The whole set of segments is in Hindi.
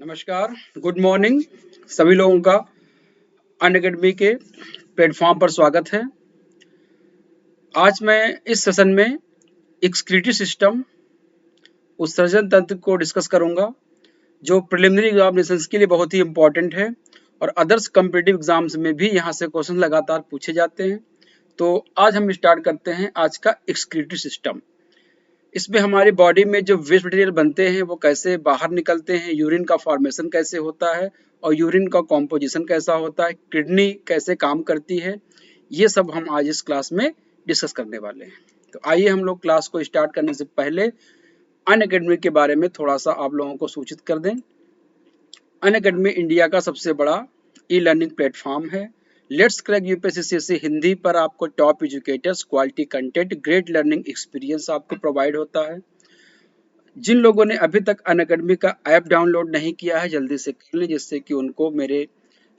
नमस्कार, गुड मॉर्निंग सभी लोगों का अनअकैडमी के प्लेटफॉर्म पर स्वागत है। आज मैं इस सेशन में एक्सक्रीटरी सिस्टम उत्सर्जन तंत्र को डिस्कस करूंगा, जो प्रिलिमिनरी एग्जामिनेशंस के लिए बहुत ही इम्पोर्टेंट है और अदर्स कॉम्पिटिटिव एग्जाम्स में भी यहाँ से क्वेश्चन लगातार पूछे जाते हैं। तो आज हम स्टार्ट करते हैं आज का एक्सक्रीटरी सिस्टम। इसमें हमारी बॉडी में जो वेस्ट मटेरियल बनते हैं वो कैसे बाहर निकलते हैं, यूरिन का फॉर्मेशन कैसे होता है और यूरिन का कॉम्पोजिशन कैसा होता है, किडनी कैसे काम करती है, ये सब हम आज इस क्लास में डिस्कस करने वाले हैं। तो आइए हम लोग क्लास को स्टार्ट करने से पहले अनअकैडमी के बारे में थोड़ा सा आप लोगों को सूचित कर दें। अनअकैडमी इंडिया का सबसे बड़ा ई लर्निंग प्लेटफॉर्म है। लेट्स क्रैक यूपीएससी हिंदी पर आपको top educators, quality content, great learning experience आपको प्रोवाइड होता है। जिन लोगों ने अभी तक अनअकैडमी का ऐप डाउनलोड नहीं किया है जल्दी से कर लें, जिससे कि उनको मेरे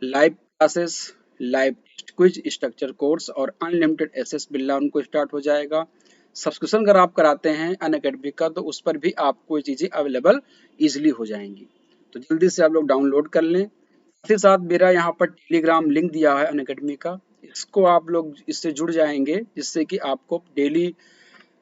live classes, live test quiz, structure course और अनलिमिटेड एक्सेस मिलना उनको स्टार्ट हो जाएगा। सब्सक्रिप्शन अगर आप कराते हैं अनअकैडमी का तो उस पर भी आपको ये चीज़ें अवेलेबल ईजिली हो जाएंगी। तो जल्दी से आप लोग डाउनलोड कर लें। साथ ही साथ मेरा यहाँ पर टेलीग्राम लिंक दिया है अनअकैडमी का, इसको आप लोग इससे जुड़ जाएंगे, जिससे कि आपको डेली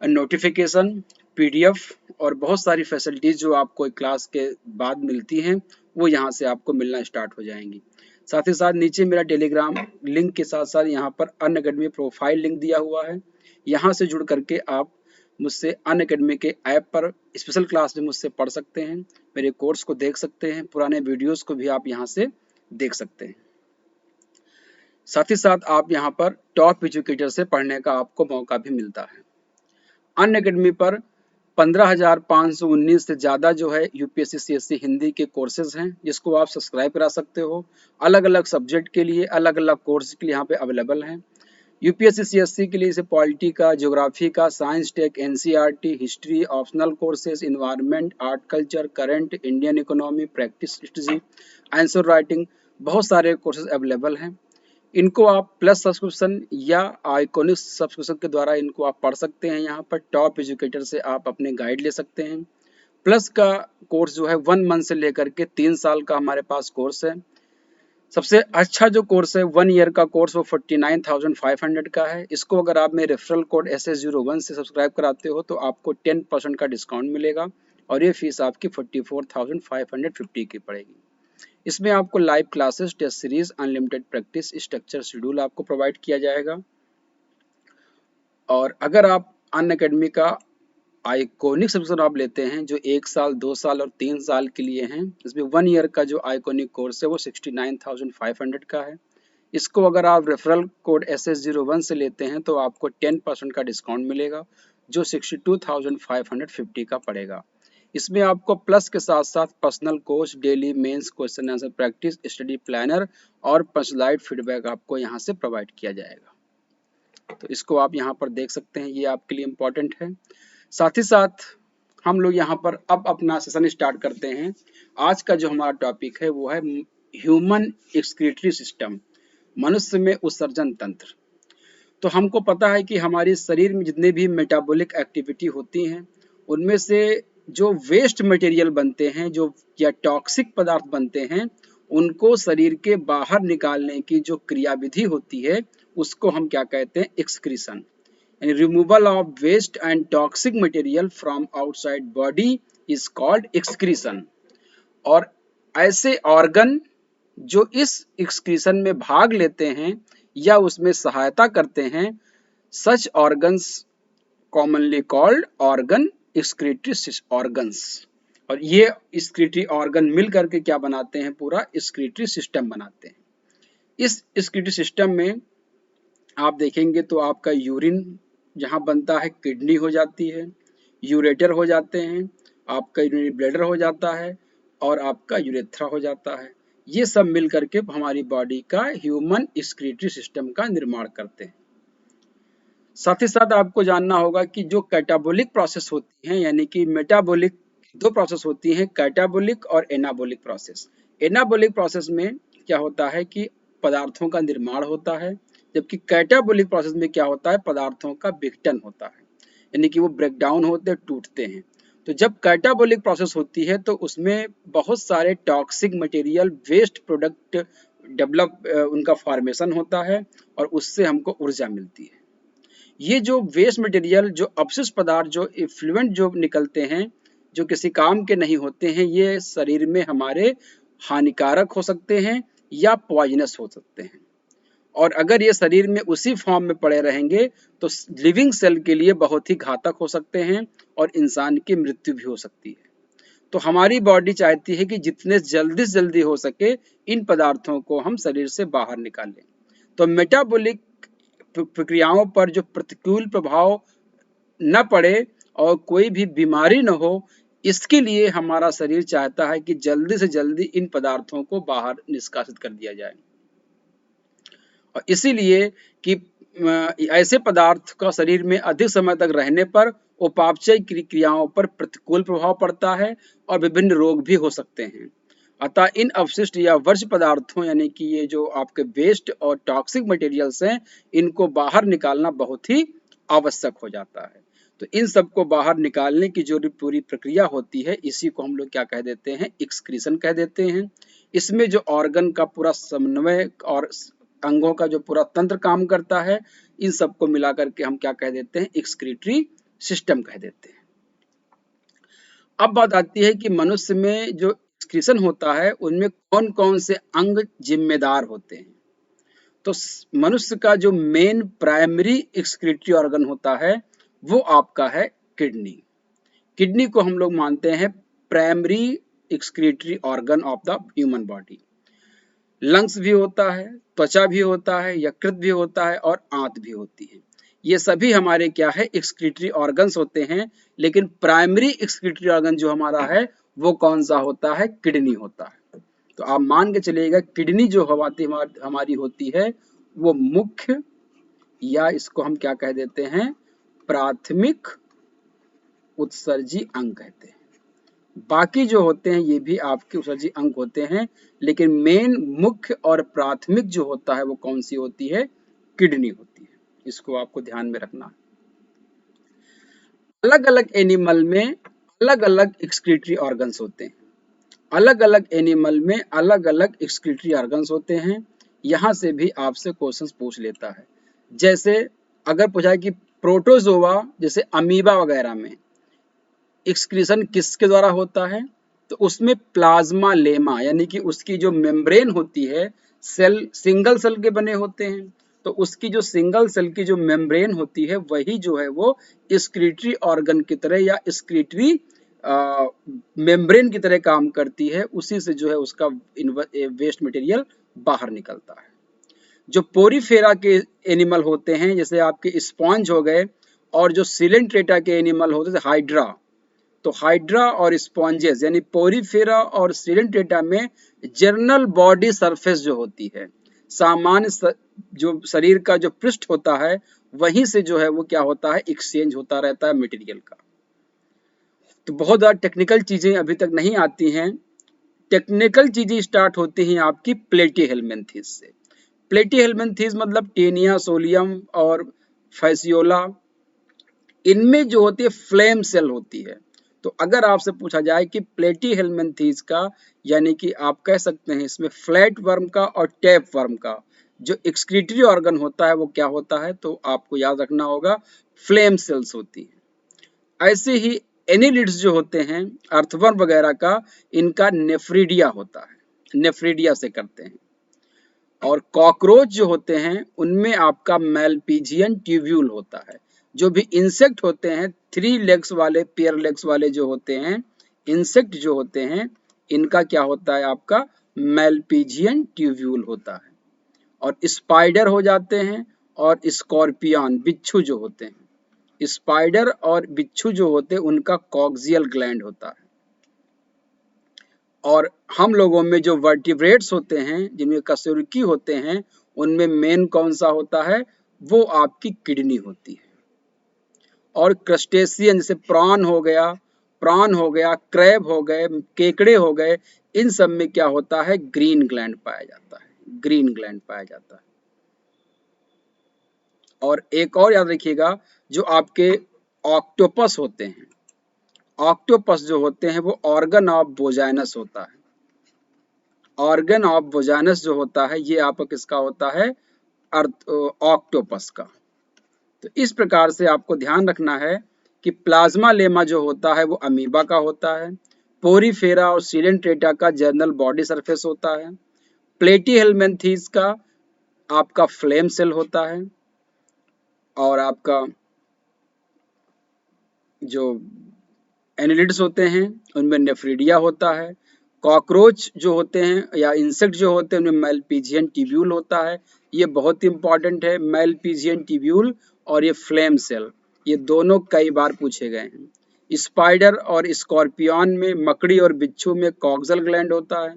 नोटिफिकेशन, पीडीएफ और बहुत सारी फैसिलिटीज जो आपको क्लास के बाद मिलती हैं वो यहाँ से आपको मिलना स्टार्ट हो जाएंगी। साथ ही साथ नीचे मेरा टेलीग्राम लिंक के साथ साथ यहाँ पर अनअकैडमी प्रोफाइल लिंक दिया हुआ है। यहाँ से जुड़ करके आप मुझसे अनअकैडमी के ऐप पर स्पेशल क्लास में मुझसे पढ़ सकते हैं, मेरे कोर्स को देख सकते हैं, पुराने वीडियोस को भी आप यहाँ से देख सकते हैं। साथ ही साथ आप यहाँ पर टॉप एजुकेटर से पढ़ने का आपको मौका भी मिलता है। अनअकैडमी पर 15,519 से ज़्यादा जो है यूपीएससी सीएससी हिंदी के कोर्सेज हैं, जिसको आप सब्सक्राइब करा सकते हो। अलग अलग सब्जेक्ट के लिए अलग अलग कोर्स के लिए यहाँ पे अवेलेबल हैं। यूपीएससी सीएससी के लिए जैसे पॉलिटी का, ज्योग्राफी का, science tech, NCERT, history, optional courses, environment, art culture, current, Indian economy, practice strategy, answer writing, बहुत सारे कोर्सेज अवेलेबल हैं। इनको आप प्लस सब्सक्रिप्शन या आइकॉनिक सब्सक्रिप्शन के द्वारा इनको आप पढ़ सकते हैं। यहाँ पर टॉप एजुकेटर से आप अपने गाइड ले सकते हैं। प्लस का कोर्स जो है 1 मंथ से लेकर के 3 साल का हमारे पास कोर्स है। सबसे अच्छा जो कोर्स है 1 ईयर का कोर्स वो 49,500 का है। इसको अगर आप मेरे रेफरल कोड SS01 से सब्सक्राइब कराते हो तो आपको 10% का डिस्काउंट मिलेगा और ये फीस आपकी 44,550 की पड़ेगी। इसमें आपको live classes, test series, unlimited practice, structure schedule आपको प्रोवाइड किया जाएगा। और अगर आप अनअकैडमी का आइकॉनिक सब्सक्रिप्शन आप लेते हैं जो 1 साल, 2 साल और 3 साल के लिए हैं, इसमें 1 ईयर का जो आइकॉनिक कोर्स है वो 69,500 का है। इसको अगर आप रेफरल कोड SS01 से लेते हैं तो आपको 10% का डिस्काउंट मिलेगा, जो 62,550 का पड़ेगा। इसमें आपको प्लस के साथ साथ personal coach, daily mains, question answer practice, study planner और पर्सनलाइज्ड फीडबैक आपको यहाँ से प्रोवाइड किया जाएगा। तो इसको आप यहाँ पर देख सकते हैं, ये आपके लिए इम्पोर्टेंट है। साथ ही साथ हम लोग यहाँ पर अब अपना सेशन स्टार्ट करते हैं। आज का जो हमारा टॉपिक है वो है ह्यूमन एक्सक्रीटरी सिस्टम, मनुष्य में उत्सर्जन तंत्र। तो हमको पता है कि हमारे शरीर में जितने भी मेटाबॉलिक एक्टिविटी होती हैं उनमें से जो वेस्ट मटेरियल बनते हैं, जो या टॉक्सिक पदार्थ बनते हैं, उनको शरीर के बाहर निकालने की जो क्रियाविधि होती है उसको हम क्या कहते हैं, एक्सक्रीशन, यानी removal of waste and toxic material from outside body is called excretion. और ऐसे ऑर्गन जो इस एक्सक्रीशन में भाग लेते हैं या उसमें सहायता करते हैं, such organs commonly called organ excretory organs. और ये एक्सक्रीटरी ऑर्गन मिल करके क्या बनाते हैं, पूरा एक्सक्रीटरी सिस्टम बनाते हैं। इस एक्सक्रीटरी सिस्टम में आप देखेंगे तो आपका यूरिन जहाँ बनता है किडनी हो जाती है, यूरेटर हो जाते हैं, आपका यूरिनरी ब्लैडर हो जाता है और आपका यूरेथ्रा हो जाता है। ये सब मिल करके हमारी बॉडी का ह्यूमन एक्सक्रीटरी सिस्टम का निर्माण करते हैं। साथ ही साथ आपको जानना होगा कि जो कैटाबोलिक प्रोसेस होती हैं, यानी कि मेटाबॉलिक 2 प्रोसेस होती हैं, कैटाबोलिक और एनाबोलिक प्रोसेस। एनाबोलिक प्रोसेस में क्या होता है कि पदार्थों का निर्माण होता है, जबकि कैटाबोलिक प्रोसेस में क्या होता है, पदार्थों का विघटन होता है, यानी कि वो ब्रेक डाउन होते हैं, टूटते हैं। तो जब कैटाबोलिक प्रोसेस होती है तो उसमें बहुत सारे toxic material, waste product develop उनका फॉर्मेशन होता है और उससे हमको ऊर्जा मिलती है। ये जो वेस्ट मटेरियल, जो अपशिष्ट पदार्थ, जो इफ्लुएंट जो निकलते हैं, जो किसी काम के नहीं होते हैं, ये शरीर में हमारे हानिकारक हो सकते हैं या पॉइजनस हो सकते हैं। और अगर ये शरीर में उसी फॉर्म में पड़े रहेंगे तो लिविंग सेल के लिए बहुत ही घातक हो सकते हैं और इंसान की मृत्यु भी हो सकती है। तो हमारी बॉडी चाहती है कि जितने जल्दी से जल्दी हो सके इन पदार्थों को हम शरीर से बाहर निकालें। तो मेटाबॉलिक प्रक्रियाओं पर जो प्रतिकूल प्रभाव न पड़े और कोई भी बीमारी न हो, इसके लिए हमारा शरीर चाहता है कि जल्दी से जल्दी इन पदार्थों को बाहर निष्कासित कर दिया जाए। और इसीलिए कि ऐसे पदार्थ का शरीर में अधिक समय तक रहने पर उपापचय क्रियाओं पर प्रतिकूल प्रभाव पड़ता है और विभिन्न रोग भी हो सकते हैं। अतः इन अवशिष्ट या वर्ज्य पदार्थों, यानी कि ये जो आपके वेस्ट और टॉक्सिक मटेरियल्स हैं, इनको बाहर निकालना बहुत ही आवश्यक हो जाता है। तो इन सब को बाहर निकालने की जो पूरी प्रक्रिया होती है, इसी को हम लोग क्या कह देते हैं, एक्सक्रीशन कह देते हैं। इसमें जो ऑर्गन का पूरा समन्वय और अंगों का जो पूरा तंत्र काम करता है, इन सबको मिलाकर के हम क्या कह देते हैं, एक्सक्रीटरी सिस्टम कह देते हैं। अब बात आती है कि मनुष्य में जो एक्सक्रीशन होता है उनमें कौन कौन से अंग जिम्मेदार होते हैं। तो मनुष्य का जो मेन प्राइमरी एक्सक्रीटरी ऑर्गन होता है वो आपका है किडनी। किडनी को हम लोग मानते हैं primary excretory organ of the human body. Lungs भी होता है, त्वचा भी होता है, यकृत भी होता है और आंत भी होती है। ये सभी हमारे क्या है, एक्सक्रीटरी ऑर्गन्स होते हैं। लेकिन प्राइमरी एक्सक्रीटरी ऑर्गन जो हमारा है वो कौन सा होता है, किडनी होता है। तो आप मान के चलिएगा किडनी जो हमारी होती है वो मुख्य, या इसको हम क्या कह देते हैं, प्राथमिक उत्सर्जी अंग कहते हैं। बाकी जो होते हैं ये भी आपके उत्सर्जी अंग होते हैं, लेकिन मेन मुख्य और प्राथमिक जो होता है वो कौन सी होती है, किडनी होती है। इसको आपको ध्यान में रखना है। अलग अलग एनिमल में अलग अलग एक्सक्रीटरी ऑर्गन्स होते हैं। अलग अलग एनिमल में अलग अलग एक्सक्रीटरी ऑर्गन्स होते हैं। यहाँ से भी आपसे क्वेश्चंस पूछ लेता है। जैसे अगर पूछा है कि प्रोटोजोआ जैसे अमीबा वगैरह में एक्सक्रीशन किसके द्वारा होता है, तो उसमें प्लाज्मा लेमा, यानी कि उसकी जो मेम्ब्रेन होती है, सेल सिंगल सेल के बने होते हैं, तो उसकी जो सिंगल सेल की जो मेम्ब्रेन होती है वही जो है वो एक्सक्रीटरी ऑर्गन की तरह या एक्सक्रीटरी मेम्ब्रेन की तरह काम करती है। उसी से जो है उसका वेस्ट मटेरियल बाहर निकलता है। जो पोरीफेरा के एनिमल होते हैं, जैसे आपके स्पॉन्ज हो गए, और जो सिलेंट्रेटा के एनिमल होते हैं हाइड्रा, तो हाइड्रा और स्पॉन्जेस यानी पोरीफेरा और सिलेंट्रेटा में जर्नल बॉडी सरफेस जो होती है, सामान्य जो शरीर का जो पृष्ठ होता है, वहीं से जो है वो क्या होता है, एक्सचेंज होता रहता है मटेरियल का। तो बहुत ज़्यादा टेक्निकल चीज़ें अभी तक नहीं आती हैं। टेक्निकल चीज़ें स्टार्ट होती हैं आपकी प्लेटीहेल्मिन्थेस से। प्लेटीहेल्मिन्थेस मतलब टेनिया, सोलियम और फैसियोला, इनमें जो होती है फ्लेम सेल होती है। तो अगर आपसे पूछा जाए कि प्लेटीहेल्मिन्थेस का, यानी कि आप कह सकते हैं इसमें फ्लैट वर्म का और टैप वर्म का जो एक्सक्रीटरी ऑर्गन होता है वो क्या होता है, तो आपको याद रखना होगा फ्लेम सेल्स होती है। ऐसे ही एनिलिड्स जो होते हैं अर्थवर्म वगैरह का, इनका नेफ्रीडिया होता है, नेफ्रीडिया से करते हैं। और कॉकरोच जो होते हैं उनमें आपका मैलपीजियन ट्यूब्यूल होता है। जो भी इंसेक्ट होते हैं, 3 लेग्स वाले, पेयर लेग्स वाले जो होते हैं इंसेक्ट जो होते हैं, इनका क्या होता है, आपका मैलपीजियन ट्यूब्यूल होता है। और स्पाइडर हो जाते हैं, और स्कॉर्पियन बिच्छू जो होते हैं, स्पाइडर और बिच्छू जो होते हैं उनका कॉक्सियल ग्लैंड होता है। और हम लोगों में जो वर्टिब्रेट्स होते हैं, जिनमें कशेरुकी होते हैं, उनमें मेन कौन सा होता है, वो आपकी किडनी होती है। और क्रस्टेशियन जैसे प्रॉन हो गया, क्रैब हो गए, केकड़े हो गए, इन सब में क्या होता है, ग्रीन ग्लैंड पाया जाता है, ग्रीन ग्लैंड पाया जाता है। और एक और याद रखिएगा, जो आपके ऑक्टोपस होते हैं, ऑक्टोपस जो होते हैं वो ऑर्गन ऑफ बोजाइनस होता है। ऑर्गन ऑफ बोजाइनस जो होता है ये आपका किसका होता है? ऑक्टोपस का। तो इस प्रकार से आपको ध्यान रखना है कि प्लाज्मा लेमा जो होता है वो अमीबा का होता है। पोरीफेरा और सीडेंट्रेटा का जर्नल बॉडी सरफेस होता है। प्लेटीहेल्मिन्थेस का आपका फ्लेम सेल होता है। और आपका जो एनिलिड्स होते हैं उनमें नेफ्रिडिया होता है। कॉकरोच जो होते हैं या इंसेक्ट जो होते हैं उनमें मेलपीजियन ट्यूब्यूल होता है। ये बहुत इंपॉर्टेंट है, मेलपीजियन ट्यूब्यूल और ये फ्लेम सेल, ये दोनों कई बार पूछे गए हैं। स्पाइडर और स्कॉर्पियन में, मकड़ी और बिच्छू में कॉक्सल ग्लैंड होता है।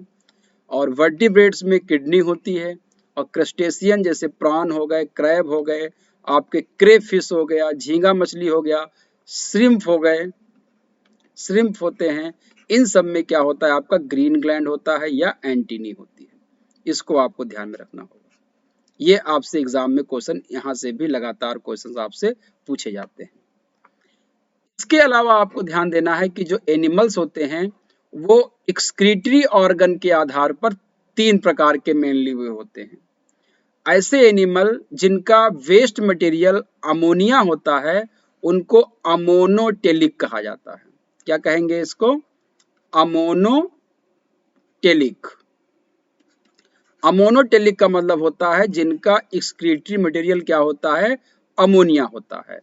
और वर्टिब्रेट्स में किडनी होती है। और क्रस्टेशियन जैसे प्रॉन हो गए, क्रैब हो गए, आपके क्रेब फिश हो गया, झींगा मछली हो गया, श्रिम्प हो गए, श्रिम्प होते हैं, इन सब में क्या होता है आपका ग्रीन ग्लैंड होता है या एंटीनी होती है। इसको आपको ध्यान में रखना होगा। ये आपसे एग्जाम में क्वेश्चन यहाँ से भी लगातार क्वेश्चन आपसे पूछे जाते हैं। इसके अलावा आपको ध्यान देना है कि जो एनिमल्स होते हैं वो एक्सक्रीटरी ऑर्गन के आधार पर 3 प्रकार के मेनली हुए होते हैं। ऐसे एनिमल जिनका वेस्ट मटेरियल अमोनिया होता है उनको अमोनोटेलिक कहा जाता है। क्या कहेंगे इसको? अमोनोटेलिक। अमोनोटेलिक का मतलब होता है जिनका एक्सक्रीटरी मटेरियल क्या होता है? अमोनिया होता है।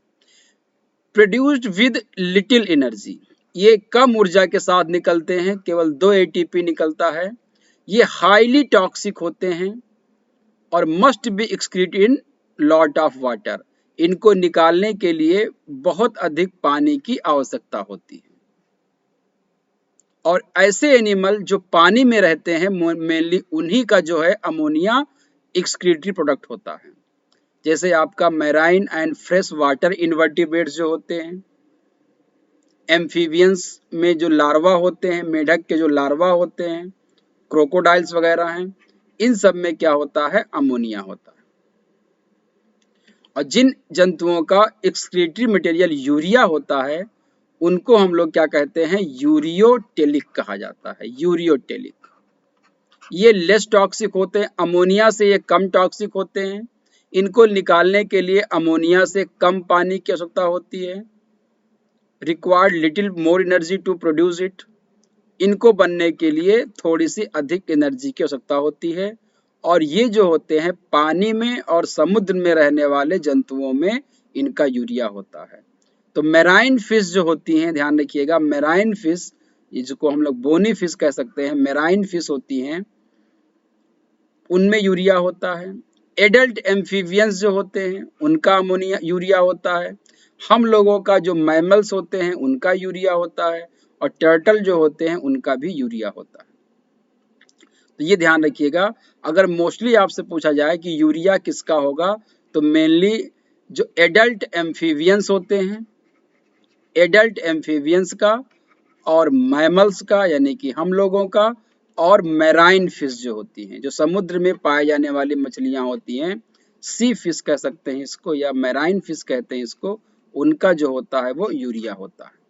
प्रोड्यूस्ड विद लिटिल एनर्जी, ये कम ऊर्जा के साथ निकलते हैं, केवल 2 एटीपी निकलता है। ये हाईली टॉक्सिक होते हैं और must be excrete in lot of water, इनको निकालने के लिए बहुत अधिक पानी की आवश्यकता होती है। और ऐसे एनिमल जो पानी में रहते हैं मेनली उन्हीं का जो है अमोनिया एक्सक्रीटरी प्रोडक्ट होता है। जैसे आपका marine and fresh water invertebrates जो होते हैं, एम्फीबियंस में जो लार्वा होते हैं, मेढक के जो लार्वा होते हैं, क्रोकोडाइल्स वगैरह हैं, इन सब में क्या होता है? अमोनिया होता है। और जिन जंतुओं का एक्सक्रीटरी मटेरियल यूरिया होता है उनको हम लोग क्या कहते हैं? यूरियोटेलिक कहा जाता है। यूरियोटेलिक। ये लेस टॉक्सिक होते हैं, अमोनिया से ये कम टॉक्सिक होते हैं। इनको निकालने के लिए अमोनिया से कम पानी की आवश्यकता होती है। Required little more energy to produce it, इनको बनने के लिए थोड़ी सी अधिक एनर्जी की आवश्यकता होती है। और ये जो होते हैं पानी में और समुद्र में रहने वाले जंतुओं में इनका यूरिया होता है। तो मेराइन फिश जो होती हैं, ध्यान रखिएगा, मेराइन फिश, जिसको हम लोग बोनी फिश कह सकते हैं, मेराइन फिश होती हैं, उनमें यूरिया होता है। एडल्ट एम्फीबियंस जो होते हैं उनका अमोनिया यूरिया होता है। हम लोगों का जो मैमल्स होते हैं उनका यूरिया होता है। और टर्टल जो होते हैं उनका भी यूरिया होता है। तो ये ध्यान रखिएगा, अगर मोस्टली आपसे पूछा जाए कि यूरिया किसका होगा तो मेनली जो एडल्ट एम्फीबियंस होते हैं, एडल्ट एम्फीबियंस का, और मैमल्स का यानी कि हम लोगों का, और मैराइन फिश जो होती हैं, जो समुद्र में पाए जाने वाली मछलियां होती हैं, सी फिश कह सकते हैं इसको या मैराइन फिश कहते हैं इसको, उनका जो होता है वो यूरिया होता है।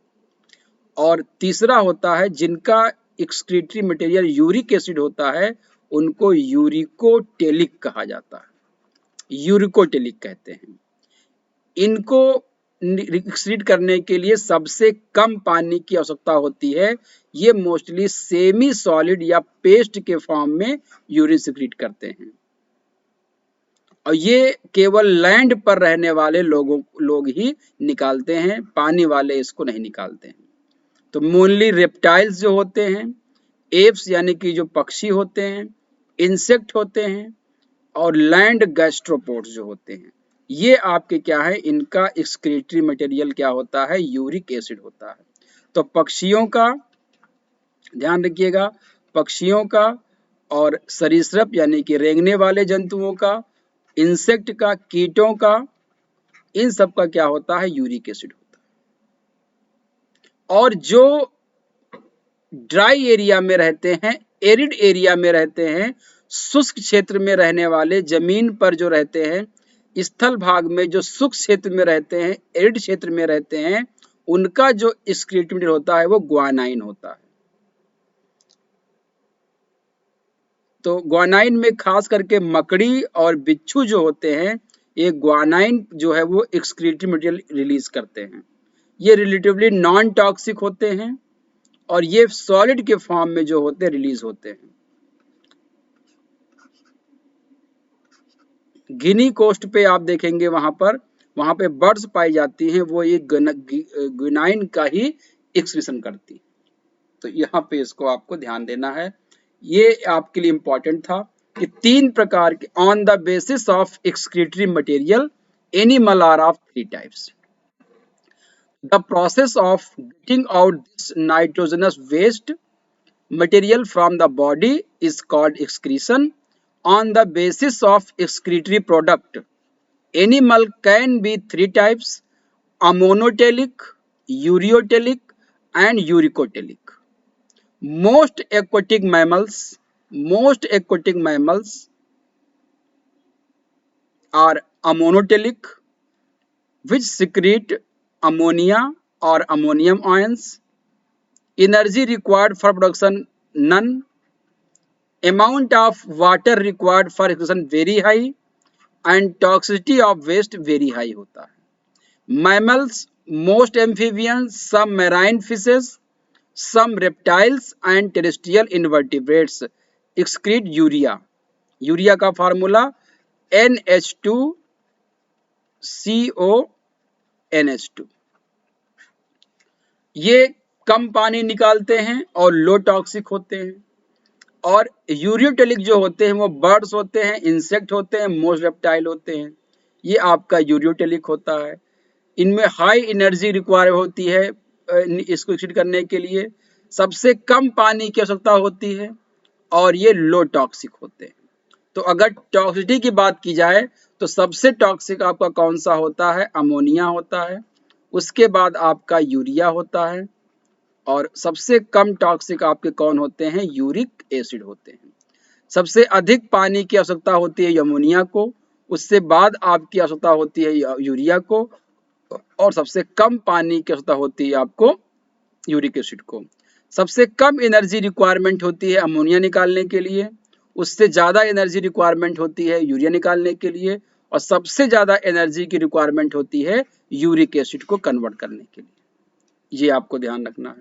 और तीसरा होता है जिनका एक्सक्रीटरी मटेरियल यूरिक एसिड होता है उनको यूरिकोटेलिक कहा जाता है। यूरिकोटेलिक कहते हैं। इनको एक्सक्रीट करने के लिए सबसे कम पानी की आवश्यकता होती है। ये मोस्टली सेमी सॉलिड या पेस्ट के फॉर्म में यूरिन सिक्रीट करते हैं। और ये केवल लैंड पर रहने वाले लोग ही निकालते हैं, पानी वाले इसको नहीं निकालते हैं। तो मोनली रेप्टाइल्स जो होते हैं, एप्स यानी कि जो पक्षी होते हैं, इंसेक्ट होते हैं, और लैंड गैस्ट्रोपोड्स जो होते हैं, ये आपके क्या है? इनका एक्सक्रीटरी मटेरियल क्या होता है? यूरिक एसिड होता है। तो पक्षियों का ध्यान रखिएगा, पक्षियों का और सरीसृप यानी कि रेंगने वाले जंतुओं का, इंसेक्ट का, कीटों का, इन सब का क्या होता है? यूरिक एसिड होता है। और जो ड्राई एरिया में रहते हैं, एरिड एरिया में रहते हैं, शुष्क क्षेत्र में रहने वाले, जमीन पर जो रहते हैं, स्थल भाग में जो शुष्क क्षेत्र में रहते हैं, एरिड क्षेत्र में रहते हैं, उनका जो एक्सक्रीटरी मटेरियल होता है वो ग्वानाइन होता है। तो ग्वानाइन में खास करके मकड़ी और बिच्छू जो होते हैं, ये ग्वानाइन जो है वो एक्सक्रीटरी मटेरियल रिलीज करते हैं। ये रिलेटिवली नॉन टॉक्सिक होते हैं और ये सॉलिड के फॉर्म में जो होते हैं रिलीज होते हैं। गिनी कोस्ट पे आप देखेंगे वहां पे बर्ड्स पाई जाती हैं, वो ये ग्विनाइन का ही एक्सक्रीशन करती। तो यहाँ पे इसको आपको ध्यान देना है, ये आपके लिए इंपॉर्टेंट था कि 3 प्रकार के on the basis of excretory material animal are of 3 types. The process of getting out this nitrogenous waste material from the body is called excretion. On the basis of excretory product, animal can be 3 types: ammonotelic, ureotelic, and uricotelic. Most aquatic mammals are ammonotelic, which secrete ammonia or ammonium ions. Energy required for production none. Amount of water required for excretion very high and toxicity of waste very high होता है। Mammals, most amphibians, some marine fishes, some reptiles and terrestrial invertebrates excrete urea. Urea का फार्मूला NH2CO NH2। ये कम पानी निकालते हैं और लो टॉक्सिक होते हैं। और यूरियोटेलिक जो होते हैं वो बर्ड्स होते हैं, इंसेक्ट होते हैं, मोस्ट रेप्टाइल होते हैं। ये आपका यूरियोटेलिक होता है। इनमें हाई एनर्जी रिक्वायर होती है इसको एक्सक्रीट करने के लिए, सबसे कम पानी की आवश्यकता होती है और ये लो टॉक्सिक होते हैं। तो अगर टॉक्सिसिटी की बात की जाए तो सबसे टॉक्सिक आपका कौन सा होता है? अमोनिया होता है। उसके बाद आपका यूरिया होता है और सबसे कम टॉक्सिक आपके कौन होते हैं? यूरिक एसिड होते हैं। सबसे अधिक पानी की आवश्यकता होती है अमोनिया को, उससे बाद आपकी आवश्यकता होती है यूरिया को, और सबसे कम पानी की आवश्यकता होती है आपको यूरिक एसिड को। सबसे कम एनर्जी रिक्वायरमेंट होती है अमोनिया निकालने के लिए, उससे ज़्यादा एनर्जी रिक्वायरमेंट होती है यूरिया निकालने के लिए, और सबसे ज़्यादा एनर्जी की रिक्वायरमेंट होती है यूरिक एसिड को कन्वर्ट करने के लिए। ये आपको ध्यान रखना है।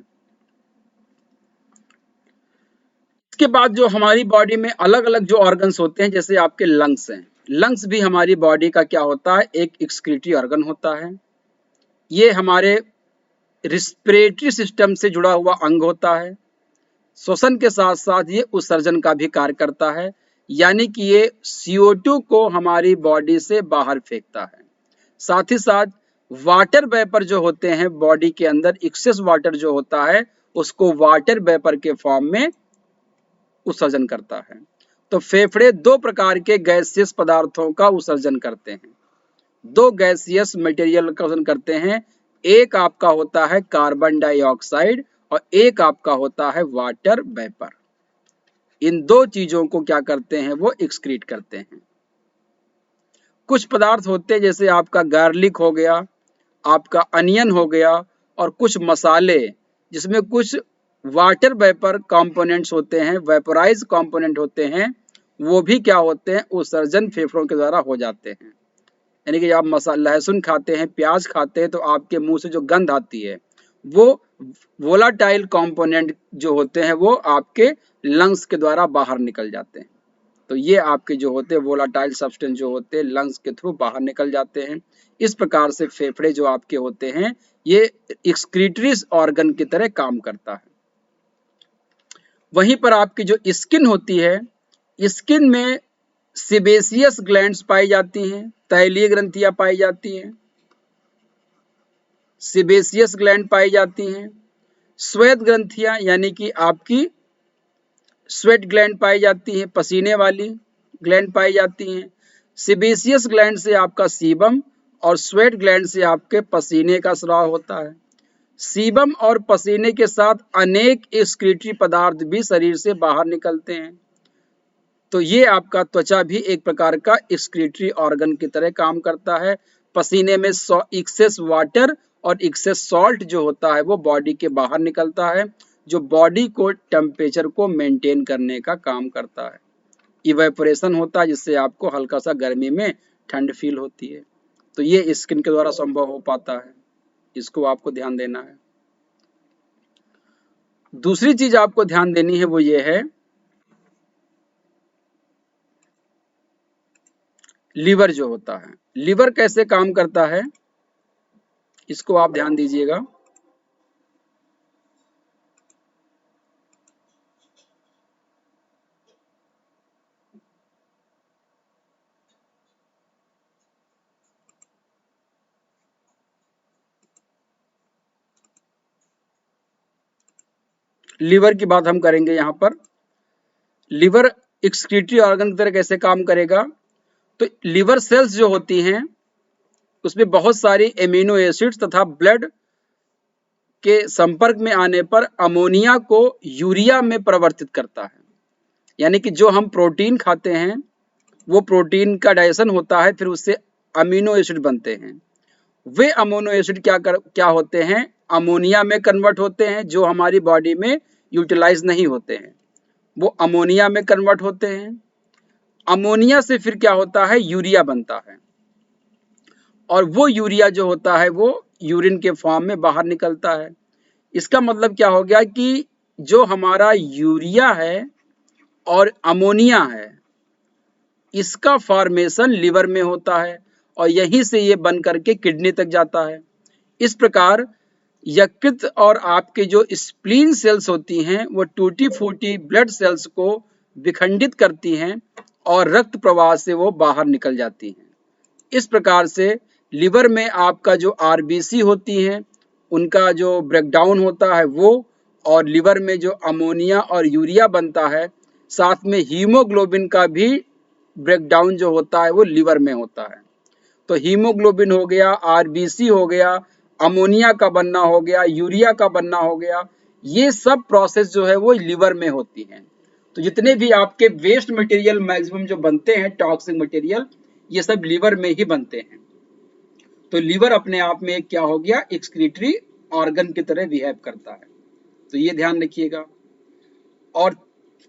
इसके बाद जो हमारी बॉडी में अलग अलग जो ऑर्गन्स होते हैं, जैसे आपके लंग्स हैं, लंग्स भी हमारी बॉडी का क्या होता है? एक एक्सक्रीटरी ऑर्गन होता है। ये हमारे रिस्पिरेटरी सिस्टम से जुड़ा हुआ अंग होता है। श्वसन के साथ साथ ये उत्सर्जन का भी कार्य करता है, यानी कि ये CO2 को हमारी बॉडी से बाहर फेंकता है। साथ ही साथ वाटर वेपर जो होते हैं बॉडी के अंदर, एक्सेस वाटर जो होता है उसको वाटर वेपर के फॉर्म में उत्सर्जन करता है। तो फेफड़े 2 प्रकार के गैसियस पदार्थों का उत्सर्जन करते हैं, 2 गैसियस मटेरियल का उत्सर्जन करते हैं। एक आपका होता है कार्बन डाइऑक्साइड और एक आपका होता है वाटर वेपर। इन 2 चीजों को क्या करते हैं? वो एक्सक्रीट करते हैं। कुछ पदार्थ होते हैं जैसे आपका गार्लिक हो गया, आपका अनियन हो गया, और कुछ मसाले जिसमें कुछ वाटर वेपर कंपोनेंट्स होते हैं, वेपोराइज कंपोनेंट होते हैं, वो भी क्या होते हैं? उत्सर्जन फेफड़ों के द्वारा हो जाते हैं। यानी कि आप लहसुन खाते हैं, प्याज खाते हैं, तो आपके मुंह से जो गंध आती है वो वोलाटाइल कंपोनेंट जो होते हैं वो आपके लंग्स के द्वारा बाहर निकल जाते हैं। तो ये आपके जो होते हैं वोलाटाइल सब्सटेंस जो होते हैं लंग्स के थ्रू बाहर निकल जाते हैं। इस प्रकार से फेफड़े जो आपके होते हैं ये एक्सक्रीटरी ऑर्गन की तरह काम करता है। वहीं पर आपकी जो स्किन होती है, स्किन में सेबेसियस ग्लैंड्स पाई जाती हैं, तैलीय ग्रंथियां पाई जाती हैं, सेबेसियस ग्लैंड पाई जाती हैं। श्वेत ग्रंथियां यानी कि आपकी स्वेट ग्लैंड पाई जाती हैं, पसीने वाली ग्लैंड पाई जाती हैं। सेबेसियस ग्लैंड से आपका सीबम और स्वेट ग्लैंड से आपके पसीने का स्राव होता है। सीबम और पसीने के साथ अनेक एक्सक्रीटरी पदार्थ भी शरीर से बाहर निकलते हैं। तो ये आपका त्वचा भी एक प्रकार का एक्सक्रीटरी ऑर्गन की तरह काम करता है। पसीने में एक्सेस वाटर और एक्सेस सॉल्ट जो होता है वो बॉडी के बाहर निकलता है, जो बॉडी को टेम्परेचर को मेंटेन करने का काम करता है। इवेपोरेशन होता है जिससे आपको हल्का सा गर्मी में ठंड फील होती है। तो ये स्किन के द्वारा संभव हो पाता है, इसको आपको ध्यान देना है। दूसरी चीज आपको ध्यान देनी है वो ये है लीवर जो होता है। लीवर कैसे काम करता है इसको आप ध्यान दीजिएगा। लीवर की बात हम करेंगे यहाँ पर। लीवर एक्सक्रीटरी ऑर्गन की तरह कैसे काम करेगा, तो लीवर सेल्स जो होती हैं उसमें बहुत सारी एमिनो एसिड्स तथा ब्लड के संपर्क में आने पर अमोनिया को यूरिया में परिवर्तित करता है। यानी कि जो हम प्रोटीन खाते हैं वो प्रोटीन का डाइजेशन होता है, फिर उससे अमीनो एसिड बनते हैं। वे अमीनो एसिड क्या होते हैं, अमोनिया में कन्वर्ट होते हैं, जो हमारी बॉडी में यूटिलाइज नहीं होते हैं, वो अमोनिया में कन्वर्ट होते हैं। अमोनिया से फिर क्या होता है, यूरिया बनता है, और वो यूरिया जो होता है वो यूरिन के फॉर्म में बाहर निकलता है। इसका मतलब क्या हो गया कि जो हमारा यूरिया है और अमोनिया है, इसका फॉर्मेशन लिवर में होता है और यहीं से ये बन करके किडनी तक जाता है। इस प्रकार यकृत और आपके जो स्प्लीन सेल्स होती हैं वो टूटी फूटी ब्लड सेल्स को विखंडित करती हैं और रक्त प्रवाह से वो बाहर निकल जाती हैं। इस प्रकार से लिवर में आपका जो आरबीसी होती हैं उनका जो ब्रेकडाउन होता है वो, और लिवर में जो अमोनिया और यूरिया बनता है, साथ में हीमोग्लोबिन का भी ब्रेकडाउन जो होता है वो लिवर में होता है। तो हीमोग्लोबिन हो गया, आरबीसी हो गया, अमोनिया का बनना हो गया, यूरिया का बनना हो गया, ये सब प्रोसेस जो है वो लिवर में होती हैं। तो जितने भी आपके वेस्ट मटेरियल मैक्सिमम जो बनते हैं टॉक्सिक मटेरियल, ये सब लिवर में ही बनते हैं। तो लिवर अपने आप में क्या हो गया, एक्सक्रीटरी ऑर्गन की तरह बिहेव करता है, तो ये ध्यान रखिएगा। और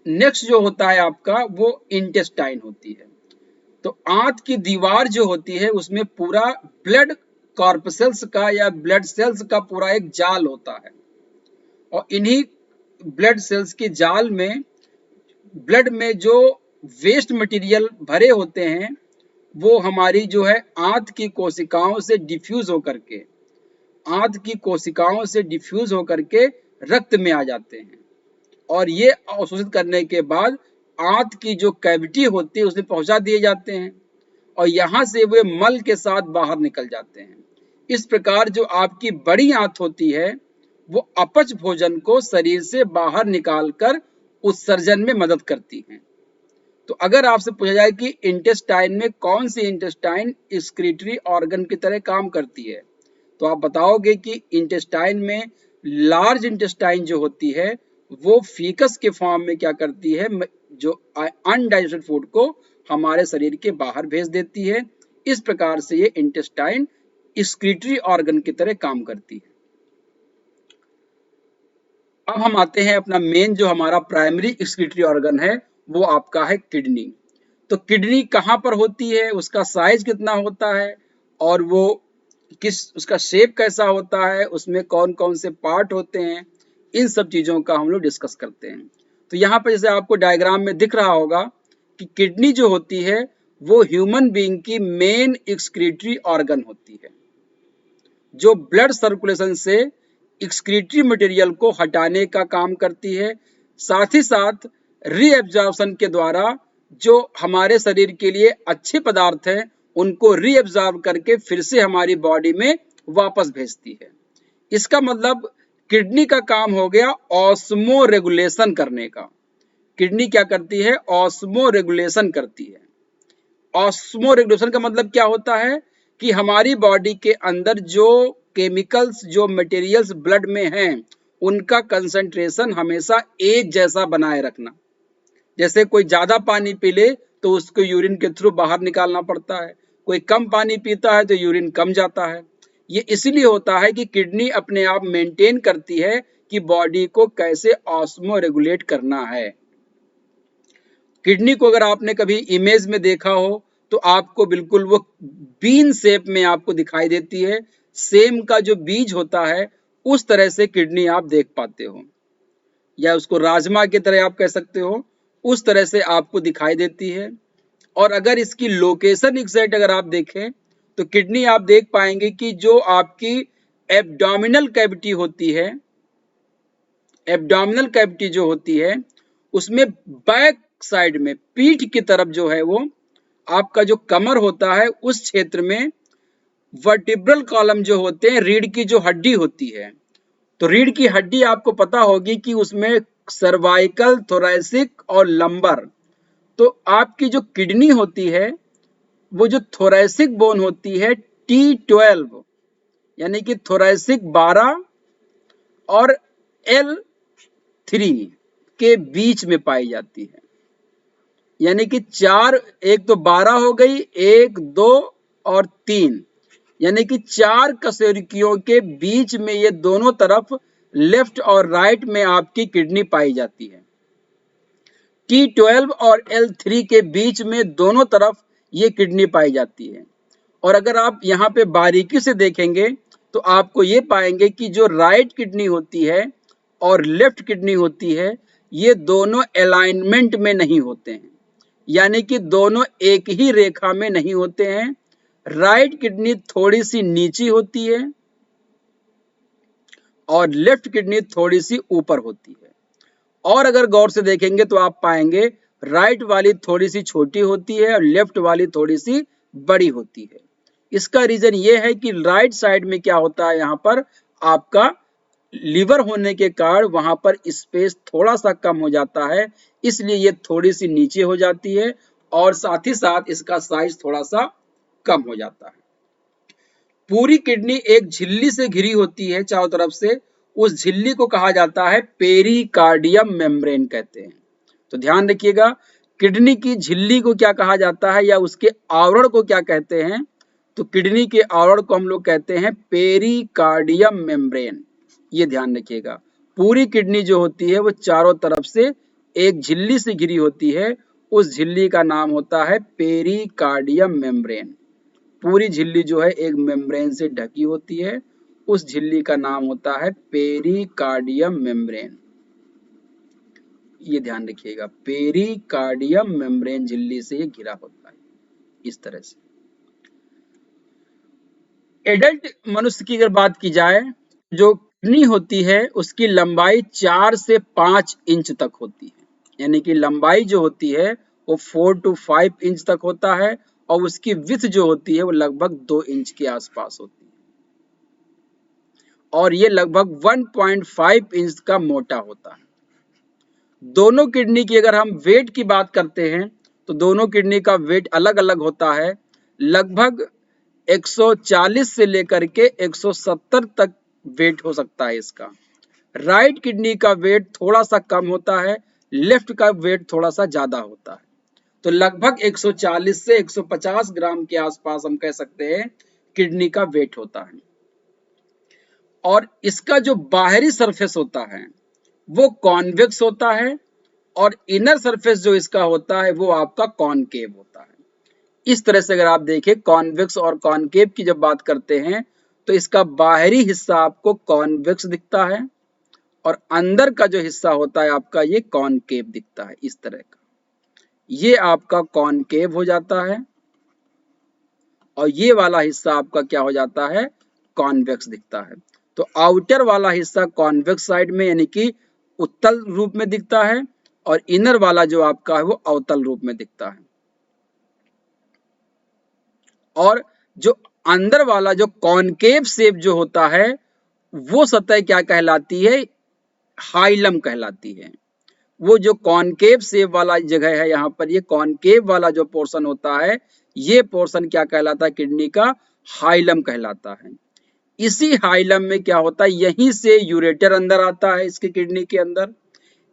नेक्स्ट जो होता है आपका वो इंटेस्टाइन होती है। तो आंत की दीवार जो होती है उसमें पूरा ब्लड कॉर्पसेल्स का या ब्लड सेल्स का पूरा एक जाल होता है, और इन्हीं ब्लड सेल्स के जाल में ब्लड में जो वेस्ट मटेरियल भरे होते हैं वो हमारी जो है आंत की कोशिकाओं से डिफ्यूज होकर के रक्त में आ जाते हैं, और ये अवशोषित करने के बाद आंत की जो कैविटी होती है उसमें पहुंचा दिए जाते हैं, और यहाँ से वे मल के साथ बाहर निकल जाते हैं। इस प्रकार जो आपकी बड़ी आंत होती है वो अपच भोजन को शरीर से बाहर निकालकर उत्सर्जन में मदद करती है। तो अगर आपसे पूछा जाए कि इंटेस्टाइन में कौन सी इंटेस्टाइन एक्सक्रीटरी ऑर्गन की तरह काम करती है, तो आप बताओगे कि इंटेस्टाइन में लार्ज इंटेस्टाइन जो होती है वो फीकस के फॉर्म में क्या करती है, जो अनडाइजेस्टेड फूड को हमारे शरीर के बाहर भेज देती है। इस प्रकार से ये इंटेस्टाइन एक्सक्रीटरी ऑर्गन की तरह काम करती है। अब हम आते हैं अपना मेन जो हमारा प्राइमरी एक्सक्रीटरी ऑर्गन है वो आपका है किडनी। तो किडनी कहाँ पर होती है, उसका साइज कितना होता है, और वो उसका शेप कैसा होता है, उसमें कौन कौन से पार्ट होते हैं, इन सब चीजों का हम लोग डिस्कस करते हैं। तो यहाँ पर जैसे आपको डायग्राम में दिख रहा होगा कि किडनी जो होती है वो ह्यूमन बीइंग की मेन एक्सक्रीटरी ऑर्गन होती है, जो ब्लड सर्कुलेशन से एक्सक्रीटरी मटेरियल को हटाने का काम करती है, साथ ही साथ रीएब्जॉर्प्शन के द्वारा जो हमारे शरीर के लिए अच्छे पदार्थ हैं उनको रीएब्जॉर्ब करके फिर से हमारी बॉडी में वापस भेजती है। इसका मतलब किडनी का काम हो गया ऑस्मो रेगुलेशन करने का। किडनी क्या करती है, ऑस्मो रेगुलेशन करती है। ऑस्मो रेगुलेशन का मतलब क्या होता है कि हमारी बॉडी के अंदर जो केमिकल्स, जो मटेरियल्स ब्लड में हैं उनका कंसंट्रेशन हमेशा एक जैसा बनाए रखना। जैसे कोई ज्यादा पानी पी ले तो उसको यूरिन के थ्रू बाहर निकालना पड़ता है, कोई कम पानी पीता है तो यूरिन कम जाता है। ये इसलिए होता है कि किडनी अपने आप मेंटेन करती है कि बॉडी को कैसे ऑस्मो रेगुलेट करना है। किडनी को अगर आपने कभी इमेज में देखा हो तो आपको बिल्कुल वो बीन शेप में आपको दिखाई देती है। सेम का जो बीज होता है उस तरह से किडनी आप देख पाते हो, या उसको राजमा की तरह आप कह सकते हो, उस तरह से आपको दिखाई देती है। और अगर इसकी लोकेशन एग्जैक्ट अगर आप देखें तो किडनी आप देख पाएंगे कि जो आपकी एब्डोमिनल कैविटी होती है, एब्डोमिनल कैविटी जो होती है उसमें बैक साइड में पीठ की तरफ जो है वो आपका जो कमर होता है उस क्षेत्र में वर्टिब्रल कॉलम जो होते हैं, रीढ़ की जो हड्डी होती है, तो रीढ़ की हड्डी आपको पता होगी कि उसमें सर्वाइकल, थोरैसिक और लंबर। तो आपकी जो किडनी होती है वो जो थोरैसिक बोन होती है T12 यानी कि थोरैसिक 12 और L3 के बीच में पाई जाती है। यानी कि चार, एक तो 12 हो गई, 1, 2 और 3, यानी कि 4 कशेरुकियों के बीच में ये दोनों तरफ लेफ्ट और राइट में आपकी किडनी पाई जाती है। T12 और L3 के बीच में दोनों तरफ ये किडनी पाई जाती है। और अगर आप यहाँ पे बारीकी से देखेंगे तो आपको ये पाएंगे कि जो राइट किडनी होती है और लेफ्ट किडनी होती है ये दोनों अलाइनमेंट में नहीं होते हैं, यानी कि दोनों एक ही रेखा में नहीं होते हैं। राइट किडनी थोड़ी सी नीची होती है और लेफ्ट किडनी थोड़ी सी ऊपर होती है। और अगर गौर से देखेंगे तो आप पाएंगे राइट वाली थोड़ी सी छोटी होती है और लेफ्ट वाली थोड़ी सी बड़ी होती है। इसका रीजन ये है कि राइट साइड में क्या होता है, यहाँ पर आपका लीवर होने के कारण वहां पर स्पेस थोड़ा सा कम हो जाता है, इसलिए ये थोड़ी सी नीचे हो जाती है और साथ ही साथ इसका साइज थोड़ा सा कम हो जाता है। पूरी किडनी एक झिल्ली से घिरी होती है चारों तरफ से, उस झिल्ली को कहा जाता है पेरिकार्डियम मेम्ब्रेन कहते हैं। तो ध्यान रखिएगा, किडनी की झिल्ली को क्या कहा जाता है या उसके आवरण को क्या कहते हैं, तो किडनी के आवरण को हम लोग कहते हैं पेरिकार्डियम मेम्ब्रेन। ये ध्यान रखिएगा, पूरी किडनी जो होती है वो चारों तरफ से एक झिल्ली से घिरी होती है, उस झिल्ली का नाम होता है पेरिकार्डियम मेम्ब्रेन। पूरी झिल्ली जो है एक मेम्ब्रेन से ढकी होती है, उस झिल्ली का नाम होता है पेरिकार्डियम मेम्ब्रेन। ये ध्यान रखिएगा, पेरिकार्डियम मेम्ब्रेन झिल्ली से ये घिरा होता है इस तरह से। एडल्ट मनुष्य की अगर बात की जाए, जो किडनी होती है उसकी लंबाई 4 से 5 इंच तक होती है, यानी कि लंबाई जो होती है वो 4 to 5 इंच तक होता है और उसकी विड्थ जो होती है वो लगभग 2 इंच के आसपास होती है और ये लगभग 1.5 इंच का मोटा होता है। दोनों किडनी की अगर हम वेट की बात करते हैं तो दोनों किडनी का वेट अलग अलग होता है, लगभग 140 से लेकर के 170 तक वेट हो सकता है इसका। राइट किडनी का वेट थोड़ा सा कम होता है, लेफ्ट का वेट थोड़ा सा ज्यादा होता है। तो लगभग 140 से 150 ग्राम के आसपास हम कह सकते हैं किडनी का वेट होता है। और इसका जो बाहरी सरफेस होता है वो कॉन्वेक्स होता है और इनर सरफेस जो इसका होता है वो आपका कॉनकेव होता है। इस तरह से अगर आप देखें कॉन्वेक्स और कॉनकेव की जब बात करते हैं तो इसका बाहरी हिस्सा आपको कॉन्वेक्स दिखता है और अंदर का जो हिस्सा होता है आपका ये कॉनकेव दिखता है इस तरह का। ये आपका कॉनकेव हो जाता है और ये वाला हिस्सा आपका क्या हो जाता है, कॉन्वेक्स दिखता है। तो आउटर वाला हिस्सा कॉन्वेक्स साइड में यानी कि उत्तल रूप में दिखता है और इनर वाला जो आपका है वो अवतल रूप में दिखता है। और जो अंदर वाला जो कॉनकेव शेप जो होता है वो सतह क्या कहलाती है, हाइलम कहलाती है। वो जो कॉनकेव शेप वाला जगह है यहाँ पर, ये कॉनकेव वाला जो पोर्शन होता है ये पोर्शन क्या कहलाता है, किडनी का हाइलम कहलाता है। इसी हाइलम में क्या होता है, यहीं से यूरेटर अंदर आता है इसकी किडनी के अंदर।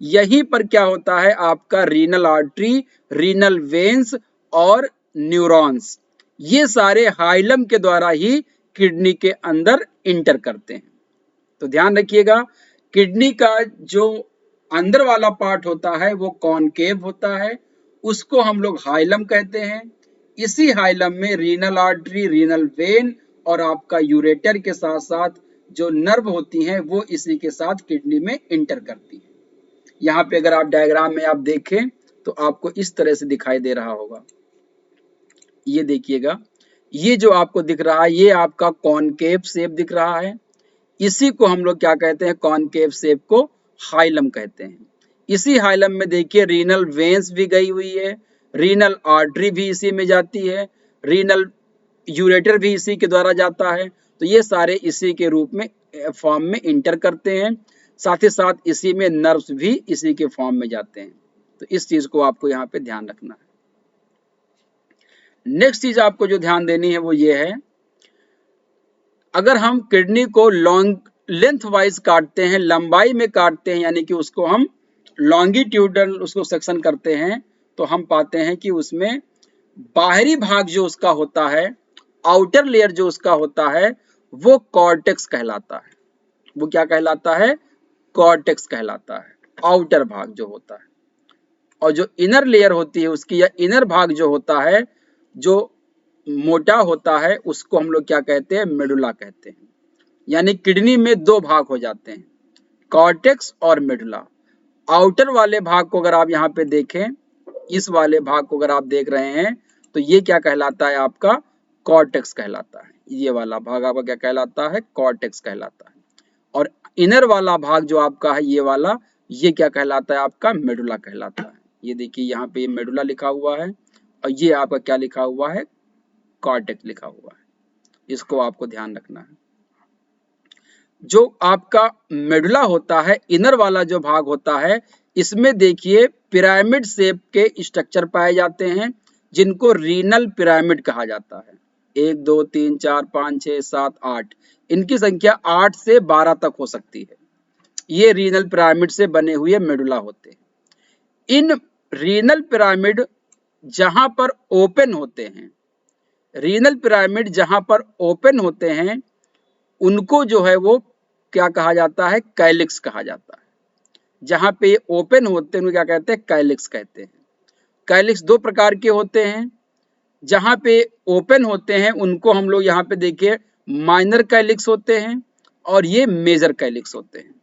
यहीं पर क्या होता है आपका रीनल आर्टरी, रीनल वेन्स और न्यूरॉन्स, ये सारे हाइलम के द्वारा ही किडनी के अंदर इंटर करते हैं। तो ध्यान रखिएगा, किडनी का जो अंदर वाला पार्ट होता है वो कॉनकेव होता है, उसको हम लोग हाइलम कहते हैं। इसी हाइलम में रीनल आर्टरी, रीनल वेन और आपका यूरेटर के साथ साथ जो नर्व होती हैं वो इसी के साथ किडनी में इंटर करती हैं। यहाँ पे अगर आप डायग्राम में आप देखें तो आपको इस तरह से दिखाई दे रहा होगा। ये देखिएगा, ये जो आपको दिख रहा है ये आपका कॉनकेव शेप दिख रहा है। इसी को हम लोग क्या कहते हैं, कॉनकेव शेप को हाइलम कहते हैं। इसी हाइलम में देखिए रीनल वेन्स भी गई हुई है, रीनल आर्टरी भी इसी में जाती है, रीनल यूरेटर भी इसी के द्वारा जाता है। तो ये सारे इसी के रूप में फॉर्म में इंटर करते हैं, साथ ही साथ इसी में नर्व्स भी इसी के फॉर्म में जाते हैं। तो इस चीज को आपको यहाँ पे ध्यान रखना है। नेक्स्ट चीज आपको जो ध्यान देनी है वो ये है, अगर हम किडनी को लॉन्ग लेंथ वाइज काटते हैं, लंबाई में काटते हैं, यानी कि उसको हम लॉन्गिट्यूडल उसको सेक्शन करते हैं, तो हम पाते हैं कि उसमें बाहरी भाग जो उसका होता है, आउटर लेयर जो उसका होता है वो कॉर्टेक्स कहलाता है। वो क्या कहलाता है, कॉर्टेक्स कहलाता है, आउटर भाग जो होता है। और जो इनर लेयर होती है उसकी, या इनर भाग जो होता है जो मोटा होता है, उसको हम लोग क्या कहते हैं, मेडुला कहते हैं। यानी किडनी में दो भाग हो जाते हैं, कॉर्टेक्स और मेडुला। आउटर वाले भाग को अगर आप यहाँ पे देखें, इस वाले भाग को अगर आप देख रहे हैं तो ये क्या कहलाता है, आपका कॉर्टेक्स कहलाता है। ये वाला भाग आपका क्या कहलाता है, कॉर्टेक्स कहलाता है। और इनर वाला भाग जो आपका है ये वाला, ये क्या कहलाता है, आपका मेडुला कहलाता है। ये देखिए यहाँ पे मेडुला लिखा हुआ है और ये आपका क्या लिखा हुआ है, कॉर्टेक्स लिखा हुआ है। इसको आपको ध्यान रखना है। जो आपका मेडुला होता है, इनर वाला जो भाग होता है, इसमें देखिए पिरामिड शेप के स्ट्रक्चर पाए जाते हैं जिनको रीनल पिरामिड कहा जाता है। 1 2 3 4 5 6 7 8, इनकी संख्या 8 से 12 तक हो सकती है। ये रीनल पिरामिड से बने हुए मेडुला होते हैं। इन रीनल पिरामिड जहां पर ओपन होते हैं, रीनल पिरामिड जहां पर ओपन होते हैं, उनको जो है वो क्या कहा जाता है, कैलिक्स कहा जाता है। जहां पे ओपन होते हैं उनको क्या कहते हैं, कैलिक्स कहते हैं। कैलिक्स दो प्रकार के होते हैं। जहां पे ओपन होते हैं उनको हम लोग यहाँ पे देखिए माइनर कैलिक्स होते हैं और ये मेजर कैलिक्स होते हैं।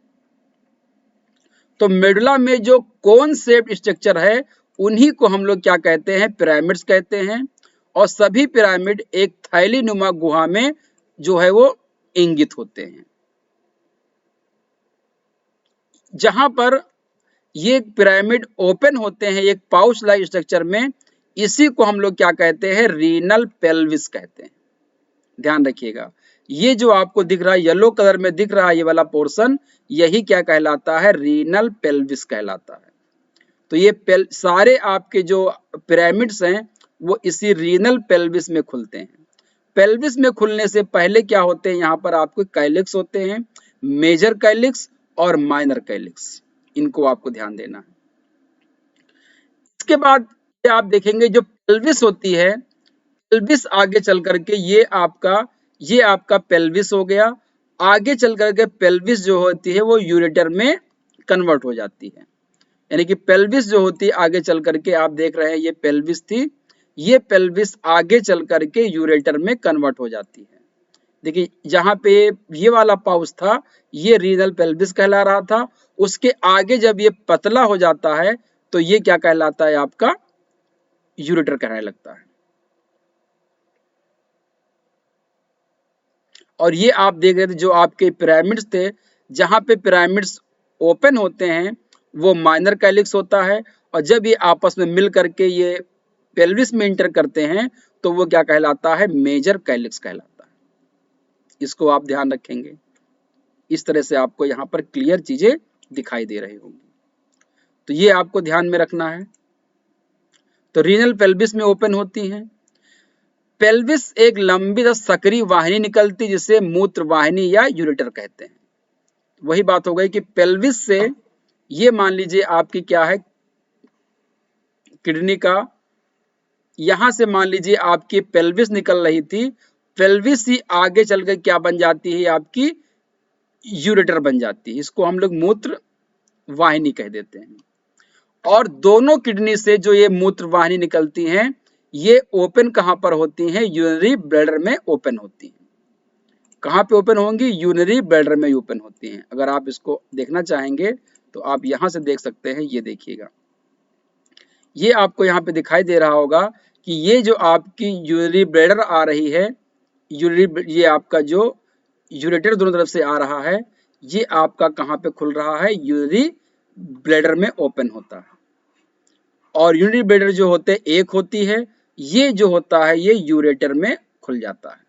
तो मेडुला में जो कोन शेप स्ट्रक्चर है उन्हीं को हम लोग क्या कहते हैं, पिरामिड्स कहते हैं। और सभी पिरामिड एक थैली नुमा गुहा में जो है वो इंगित होते हैं। जहां पर ये पिरामिड ओपन होते हैं एक पाउच लाइक स्ट्रक्चर में, इसी को हम लोग क्या कहते हैं, रीनल पेल्विस कहते हैं। ध्यान रखिएगा, ये जो आपको दिख रहा है येलो कलर में दिख रहा है ये वाला पोर्शन, यही क्या कहलाता है, रीनल पेल्विस कहलाता है। तो ये सारे आपके जो पिरामिड्स हैं वो इसी रीनल पेल्विस में खुलते हैं। पेल्विस में खुलने से पहले क्या होते हैं, यहाँ पर आपको कैलिक्स होते हैं, मेजर कैलिक्स और माइनर कैलिक्स, इनको आपको ध्यान देना है। इसके बाद आप देखेंगे जो पेल्विस होती है, पेल्विस आगे चल करके ये आपका पेल्विस हो गया। आगे चल करके पेल्विस जो होती है वो यूरेटर में कन्वर्ट हो जाती है। यानी कि पेल्विस जो होती है आगे चल करके, आप देख रहे हैं ये पेल्विस थी, ये पेल्विस आगे चल करके यूरेटर में कन्वर्ट हो जाती है। देखिए जहां पे ये वाला पाउच था ये रीनल पेल्विस कहला रहा था, उसके आगे जब ये पतला हो जाता है तो ये क्या कहलाता है, आपका यूरेटर कहने लगता है। और ये आप देख रहे थे जो आपके पिरामिड्स थे, जहां पे पिरामिड्स ओपन होते हैं वो माइनर कैलिक्स होता है, और जब ये आपस में मिल करके ये पेल्विस में इंटर करते हैं तो वो क्या कहलाता है, मेजर कैलिक्स कहलाता है। इसको आप ध्यान रखेंगे। इस तरह से आपको यहाँ पर क्लियर चीजें दिखाई दे रही होंगी, तो ये आपको ध्यान में रखना है। तो रीनल पेल्विस में ओपन होती हैं। पेल्विस एक लंबी सक्रिय वाहिनी निकलती जिसे मूत्र वाहिनी या यूरेटर कहते हैं। वही बात हो गई कि पेल्विस से ये मान लीजिए आपकी क्या है, किडनी का, यहां से मान लीजिए आपकी पेल्विस निकल रही थी, पेल्विस ही आगे चलकर क्या बन जाती है, आपकी यूरेटर बन जाती है। इसको हम लोग मूत्र वाहिनी कह देते हैं। और दोनों किडनी से जो ये मूत्र वाहिनी निकलती हैं, ये ओपन कहां पर होती हैं, यूरिनरी ब्लैडर में ओपन होती हैं। कहां पे ओपन होंगी, यूरिनरी ब्लैडर में ओपन होती हैं। अगर आप इसको देखना चाहेंगे तो आप यहां से देख सकते हैं, ये देखिएगा, ये आपको यहाँ पे दिखाई दे रहा होगा कि ये जो आपकी यूरिनरी ब्लैडर आ रही है, ये आपका जो यूरेटर दोनों तरफ से आ रहा है, ये आपका कहाँ पे खुल रहा है, यूरिनरी ब्लैडर में ओपन होता है। और यूरिनरी ब्लैडर जो होते हैं एक होती है, ये जो होता है ये यूरेटर में खुल जाता है।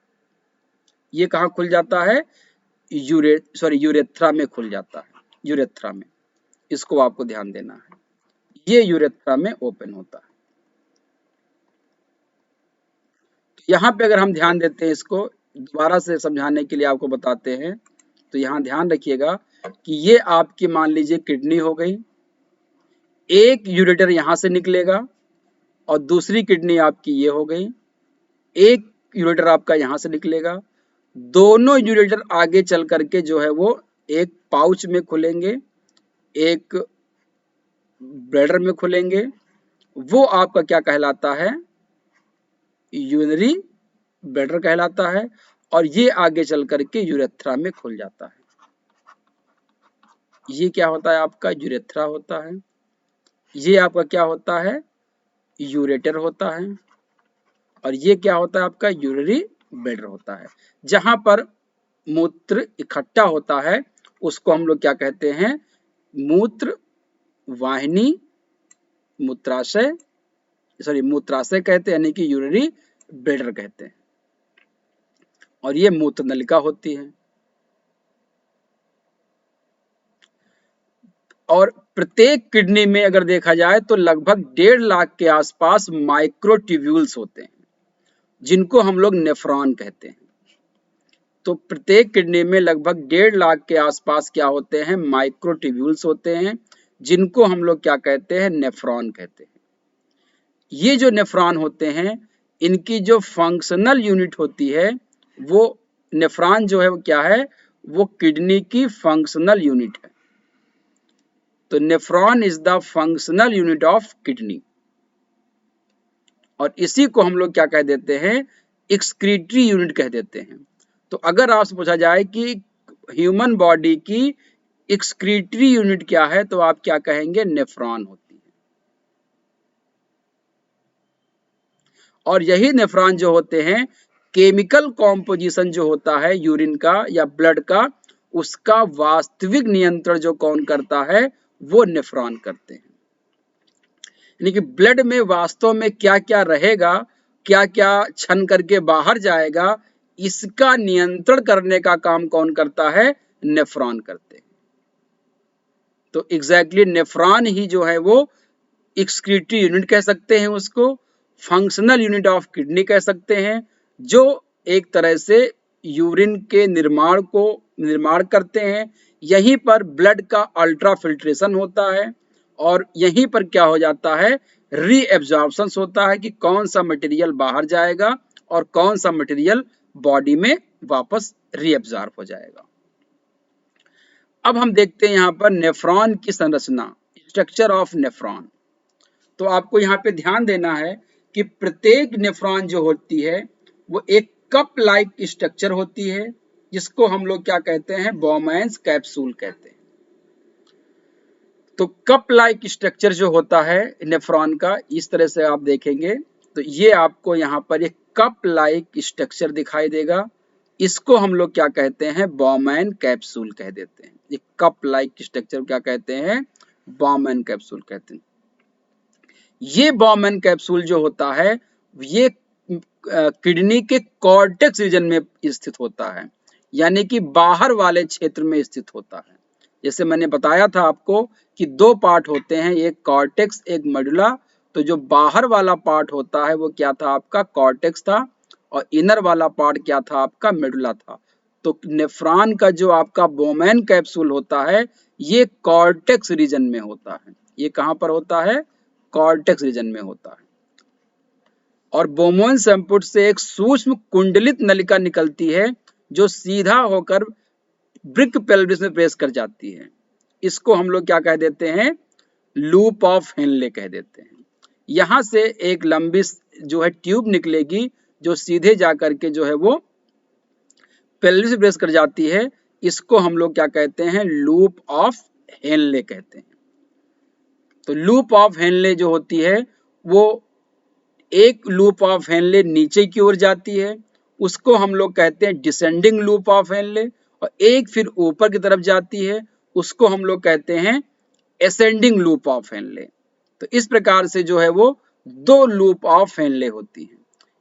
ये कहाँ खुल जाता है, यूरेथ्रा में खुल जाता है, यूरेथ्रा में। इसको आपको ध्यान देना है, ये यूरेथ्रा में ओपन होता है। यहाँ पे अगर हम ध्यान देते हैं, इसको दोबारा से समझाने के लिए आपको बताते हैं, तो यहाँ ध्यान रखिएगा कि ये आपकी मान लीजिए किडनी हो गई, एक यूरेटर यहाँ से निकलेगा और दूसरी किडनी आपकी ये हो गई, एक यूरेटर आपका यहाँ से निकलेगा। दोनों यूरेटर आगे चल करके जो है वो एक पाउच में खुलेंगे, एक ब्लैडर में खुलेंगे। वो आपका क्या कहलाता है, यूरिनरी ब्लैडर कहलाता है। और ये आगे चल करके यूरेथ्रा में खुल जाता है। ये क्या होता है, आपका यूरेथ्रा होता है। ये आपका क्या होता है, यूरेटर होता है। और ये क्या होता है, आपका यूरिनरी ब्लैडर होता है। जहां पर मूत्र इकट्ठा होता है उसको हम लोग क्या कहते हैं, मूत्र वाहिनी, मूत्राशय कहते हैं, यानी कि यूरिनरी ब्लैडर कहते हैं। और ये मूत्र नलिका होती है। और प्रत्येक किडनी में अगर देखा जाए तो लगभग 1.5 लाख के आसपास माइक्रोट्यूब्यूल्स होते हैं, जिनको हम लोग नेफ्रॉन कहते हैं। तो प्रत्येक किडनी में लगभग 1.5 लाख के आसपास क्या होते हैं, माइक्रोट्यूब्यूल्स होते हैं, जिनको हम लोग क्या कहते हैं, नेफ्रॉन कहते हैं। ये जो नेफ्रॉन होते हैं, इनकी जो फंक्शनल यूनिट होती है, वो नेफ्रॉन जो है वो क्या है, वो किडनी की फंक्शनल यूनिट है। तो nephron is the functional unit of kidney. और इसी को हम लोग क्या कह देते हैं, एक्सक्रीटरी यूनिट कह देते हैं। तो अगर आपसे पूछा जाए कि ह्यूमन बॉडी की एक्सक्रीटरी यूनिट क्या है, तो आप क्या कहेंगे, नेफ्रॉन होती है। और यही नेफ्रॉन जो होते हैं, केमिकल कॉम्पोजिशन जो होता है यूरिन का या ब्लड का, उसका वास्तविक नियंत्रण जो कौन करता है, वो नेफ्रॉन करते हैं। यानी कि ब्लड में वास्तव में क्या क्या रहेगा, क्या क्या छन करके बाहर जाएगा, इसका नियंत्रण करने का काम कौन करता है, नेफ्रॉन करते हैं। तो एग्जैक्टली नेफ्रॉन ही जो है वो एक्सक्रीटरी यूनिट कह सकते हैं, उसको फंक्शनल यूनिट ऑफ किडनी कह सकते हैं, जो एक तरह से यूरिन के निर्माण करते हैं। यहीं पर ब्लड का अल्ट्रा फिल्ट्रेशन होता है और यहीं पर क्या हो जाता है, रीएब्जॉर्प्शन होता है कि कौन सा मटेरियल बाहर जाएगा और कौन सा मटेरियल बॉडी में वापस रीएब्जॉर्ब हो जाएगा। अब हम देखते हैं यहाँ पर नेफ्रॉन की संरचना, स्ट्रक्चर ऑफ नेफ्रॉन। तो आपको यहाँ पे ध्यान देना है कि प्रत्येक नेफ्रॉन जो होती है वो एक कप लाइक स्ट्रक्चर होती है, जिसको हम लोग क्या कहते हैं, बॉमैन्स कैप्सूल कहते हैं। तो कप लाइक स्ट्रक्चर जो होता है नेफ्रॉन का, इस तरह से आप देखेंगे तो ये आपको यहाँ पर एक कप लाइक स्ट्रक्चर दिखाई देगा। इसको हम लोग क्या कहते हैं, बॉमैन कैप्सूल कह देते हैं। ये कप लाइक स्ट्रक्चर क्या कहते हैं, बॉमैन कैप्सूल कहते हैं। ये बॉमैन कैप्सूल जो होता है, ये किडनी के कॉर्टेक्स रीजन में स्थित होता है, यानी कि बाहर वाले क्षेत्र में स्थित होता है। जैसे मैंने बताया था आपको कि दो पार्ट होते हैं, एक कॉर्टेक्स, एक मेडुला। तो जो बाहर वाला पार्ट होता है वो क्या था, आपका कॉर्टेक्स था, और इनर वाला पार्ट क्या था, आपका मेडुला था। तो नेफ्रॉन का जो आपका बॉमैन कैप्सूल होता है, ये कॉर्टेक्स रीजन में होता है। ये कहाँ पर होता है, कॉर्टेक्स रीजन में होता है। और बोमोन संपुट से एक सूक्ष्म कुंडलित नलिका निकलती है जो सीधा होकर ब्रिक पेल्विस में प्रेस कर जाती है। इसको हम लोग क्या कह देते हैं, लूप ऑफ हेनले कह देते हैं। यहां से एक लंबी जो है ट्यूब निकलेगी जो सीधे जाकर के जो है वो पेल्विस प्रेस कर जाती है। इसको हम लोग क्या कहते हैं, लूप ऑफ हेनले कहते हैं। तो लूप ऑफ हेनले जो होती है वो एक लूप ऑफ हेनले नीचे की ओर जाती है, उसको हम लोग कहते हैं डिसेंडिंग लूप ऑफ हेनले, और एक फिर ऊपर की तरफ जाती है, उसको हम लोग कहते हैं एसेंडिंग लूप ऑफ हेनले। तो इस प्रकार से जो है वो दो लूप ऑफ हेनले होती हैं।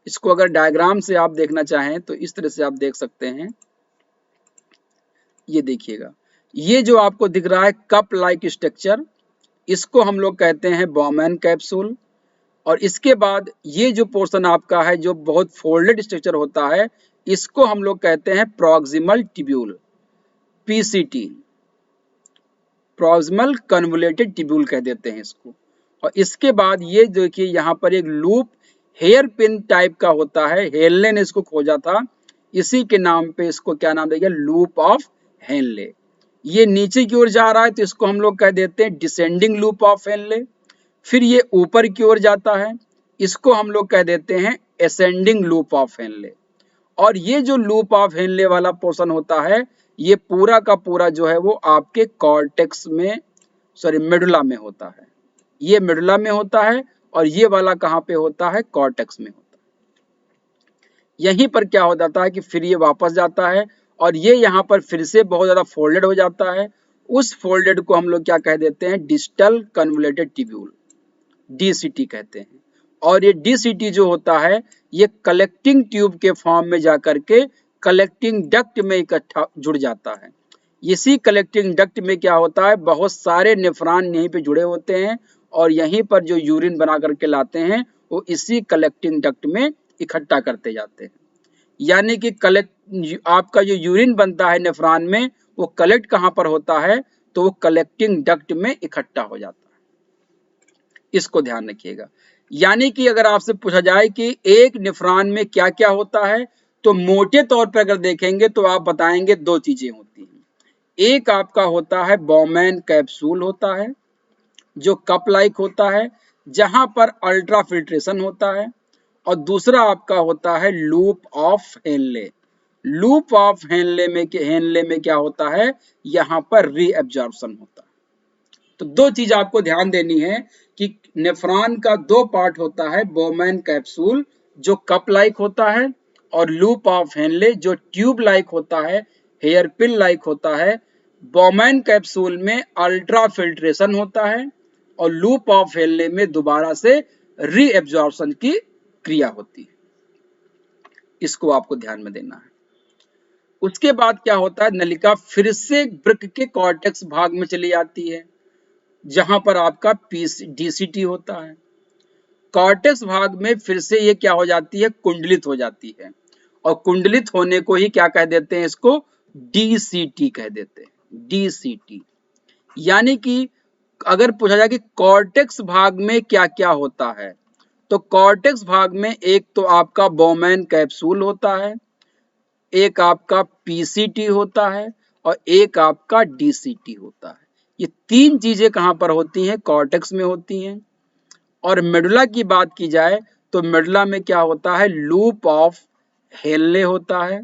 इसको अगर डायग्राम से आप देखना चाहें तो इस तरह से आप देख सकते हैं। ये देखिएगा, ये जो आपको दिख रहा है कप लाइक स्ट्रक्चर, इसको हम लोग कहते हैं बॉमैन कैप्सूल। और इसके बाद ये जो पोर्शन आपका है जो बहुत फोल्डेड स्ट्रक्चर होता है, इसको हम लोग कहते हैं proximal tubule, PCT, proximal convoluted tubule कह देते हैं इसको। और इसके बाद ये देखिए यहाँ पर एक लूप हेयर पिन टाइप का होता है, हेनले ने इसको खोजा था, इसी के नाम पे इसको क्या नाम दिया, लूप ऑफ हेनले। ये नीचे की ओर जा रहा है तो इसको हम लोग कह देते हैं डिसेंडिंग लूप ऑफ हेनले। फिर ये ऊपर की ओर जाता है, इसको हम लोग कह देते हैं एसेंडिंग लूप ऑफ हेनले। और ये जो लूप ऑफ हेनले वाला पोर्शन होता है, ये पूरा का पूरा जो है वो आपके कॉर्टेक्स में, सॉरी मेडुला में होता है। ये मेडुला में होता है और ये वाला कहाँ पे होता है, कॉर्टेक्स में होता है। यहीं पर क्या हो जाता है कि फिर ये वापस जाता है और ये यहाँ पर फिर से बहुत ज्यादा फोल्डेड हो जाता है। उस फोल्डेड को हम लोग क्या कह देते हैं, डिस्टल कन्वोल्यूटेड ट्यूब्यूल, डीसीटी कहते हैं। और ये डीसीटी जो होता है ये कलेक्टिंग ट्यूब के फॉर्म में जाकर के कलेक्टिंग डक्ट में इकट्ठा जुड़ जाता है। इसी कलेक्टिंग डक्ट में क्या होता है, बहुत सारे नेफ्रॉन यहीं पे जुड़े होते हैं और यहीं पर जो यूरिन बना करके लाते हैं वो इसी कलेक्टिंग डक्ट में इकट्ठा करते जाते हैं। यानी कि कलेक्ट आपका जो यूरिन बनता है नेफ्रॉन में, वो कलेक्ट कहाँ पर होता है, तो वो कलेक्टिंग डक्ट में इकट्ठा हो जाता है। इसको ध्यान रखिएगा। यानी कि अगर आपसे पूछा जाए कि एक नेफ्रॉन में क्या क्या होता है, तो मोटे तौर पर अगर देखेंगे तो आप बताएंगे दो चीजें होती हैं। एक आपका होता है बॉमैन कैप्सूल होता है जो कप लाइक होता है, जहां पर अल्ट्रा फिल्ट्रेशन होता है। और दूसरा आपका होता है loop of Henle. Loop of Henle में क्या होता है, यहाँ पर रीअब्जॉर्प्शन होता है। तो दो चीज आपको ध्यान देनी है कि नेफ्रॉन का दो पार्ट होता है, बोमैन कैप्सूल जो कप लाइक होता है और लूप ऑफ हेनले जो ट्यूब लाइक होता है, हेयर पिन लाइक होता है। बोमैन कैप्सूल में अल्ट्रा फिल्ट्रेशन होता है और लूप ऑफ हेनले में दोबारा से रीएब्जॉर्प्शन की क्रिया होती है। इसको आपको ध्यान में देना है। उसके बाद क्या होता है, नलिका फिर से वृक्क के कॉर्टेक्स भाग में चली जाती है जहां पर आपका डीसीटी होता है। कॉर्टेक्स भाग में फिर से ये क्या हो जाती है, कुंडलित हो जाती है। और कुंडलित होने को ही क्या कह देते हैं, इसको डीसीटी कह देते हैं, डीसीटी। यानी कि अगर पूछा जाए कि कॉर्टेक्स भाग में क्या क्या होता है, तो कॉर्टेक्स भाग में एक तो आपका बोमैन कैप्सूल होता है, एक आपका पीसीटी होता है और एक आपका डीसीटी होता है। ये तीन चीजें कहां पर होती हैं, कॉर्टेक्स में होती हैं। और मेडुला की बात की जाए तो मेडुला में क्या होता है, लूप ऑफ हेनले होता है,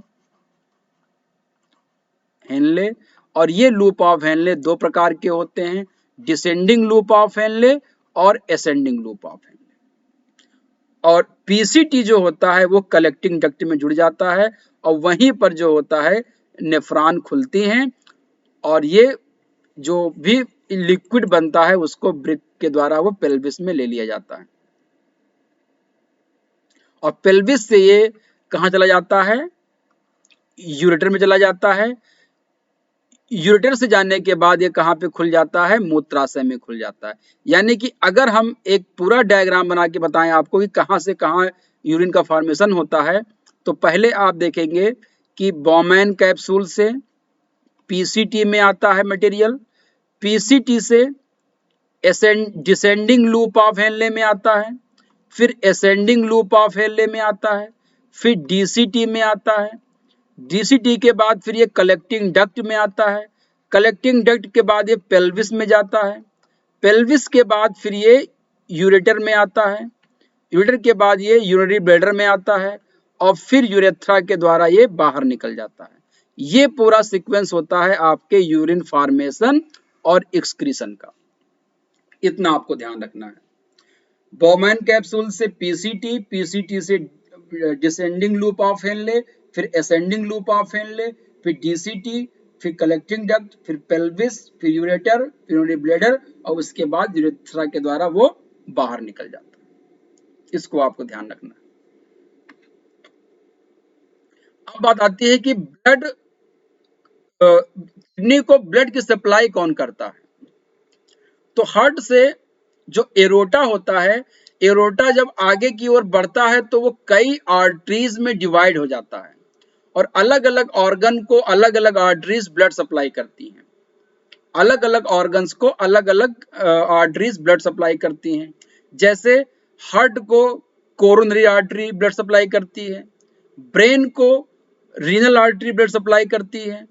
हेनले। और ये लूप ऑफ हेनले दो प्रकार के होते हैं, डिसेंडिंग लूप ऑफ हेनले और एसेंडिंग लूप ऑफ हेनले। और पीसीटी जो होता है वो कलेक्टिंग डक्ट में जुड़ जाता है और वहीं पर जो होता है नेफ्रॉन खुलती हैं और ये जो भी लिक्विड बनता है उसको ब्रिक के द्वारा वो पेल्विस में ले लिया जाता है। और पेल्विस से ये कहाँ चला जाता है, यूरेटर में चला जाता है। यूरेटर से जाने के बाद ये कहाँ पे खुल जाता है, मूत्राशय में खुल जाता है। यानी कि अगर हम एक पूरा डायग्राम बना के बताएं आपको कि कहाँ से कहाँ यूरिन का फॉर्मेशन होता है, तो पहले आप देखेंगे कि बोमैन कैप्सूल से पीसीटी में आता है मटेरियल, पीसीटी से डिसेंडिंग लूप ऑफ हेनले में आता है, फिर असेंडिंग लूप ऑफ हेले में आता है, फिर डीसीटी में आता है, डीसीटी के बाद फिर ये कलेक्टिंग डक्ट में आता है, कलेक्टिंग डक्ट के बाद ये पेल्विस में जाता है, पेल्विस के बाद फिर ये यूरेटर में आता है, यूरेटर के बाद ये यूरिनरी ब्लैडर में आता है और फिर यूरेथ्रा के द्वारा ये बाहर निकल जाता है। ये पूरा सीक्वेंस होता है आपके यूरिन फॉर्मेशन और एक्सक्रीशन का। इतना आपको ध्यान रखना है। बोमैन कैप्सूल से पीसीटी, पीसीटी से डिसेंडिंग लूप ऑफ हेनले, फिर असेंडिंग लूप ऑफ हेनले, फिर डीसीटी, फिर कलेक्टिंग डक्ट, फिर पेल्विस, फिर यूरेटर, फिर यूरिनरी ब्लैडर और उसके बाद यूरेथ्रा के द्वारा वो बाहर निकल जाता है। इसको आपको ध्यान रखना है। अब बात आती है कि ब्लड, किडनी को ब्लड की सप्लाई कौन करता है। तो हार्ट से जो एरोटा होता है, एरोटा जब आगे की ओर बढ़ता है तो वो कई आर्टरीज में डिवाइड हो जाता है और अलग अलग ऑर्गन को अलग अलग आर्टरीज ब्लड सप्लाई करती हैं। अलग अलग ऑर्गन्स को अलग अलग आर्टरीज ब्लड सप्लाई करती हैं। जैसे हार्ट को कोरोनरी आर्टरी ब्लड सप्लाई करती है, ब्रेन को रीनल आर्टरी ब्लड सप्लाई करती है,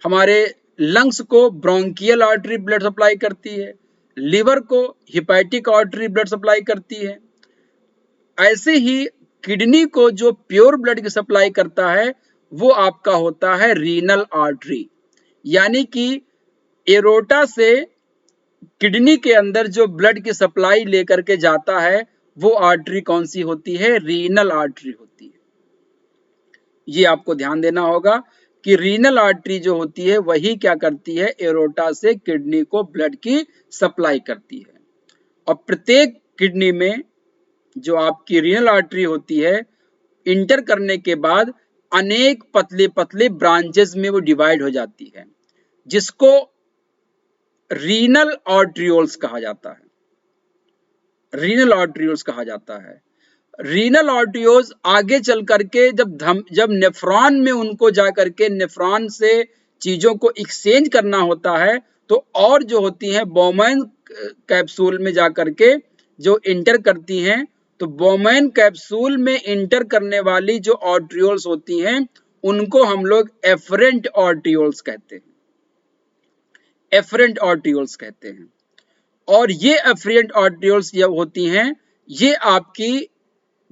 हमारे लंग्स को ब्रोंकियल आर्टरी ब्लड सप्लाई करती है, लिवर को हिपैटिक आर्टरी ब्लड सप्लाई करती है। ऐसे ही किडनी को जो प्योर ब्लड की सप्लाई करता है वो आपका होता है रीनल आर्टरी। यानी कि एरोटा से किडनी के अंदर जो ब्लड की सप्लाई लेकर के जाता है वो आर्टरी कौन सी होती है, रीनल आर्टरी होती है। ये आपको ध्यान देना होगा कि रीनल आर्टरी जो होती है वही क्या करती है, एरोटा से किडनी को ब्लड की सप्लाई करती है। और प्रत्येक किडनी में जो आपकी रीनल आर्टरी होती है, इंटर करने के बाद अनेक पतले पतले ब्रांचेस में वो डिवाइड हो जाती है, जिसको रीनल आर्टरियोल्स कहा जाता है। रीनल आर्टरियोल्स कहा जाता है। रीनल आर्टरियोल्स आगे चल करके जब नेफ्रॉन में उनको जा करके नेफ्रॉन से चीजों को एक्सचेंज करना होता है तो और जो होती हैं बोमैन कैप्सूल में जा करके जो इंटर करती हैं, तो बोमैन कैप्सूल में इंटर करने वाली जो आर्टरियोल्स होती हैं उनको हम लोग एफरेंट आर्टरियोल्स कहते हैं। एफरेंट आर्टरियोल्स कहते हैं। और ये एफरेंट आर्टरियोल्स जब होती हैं, ये आपकी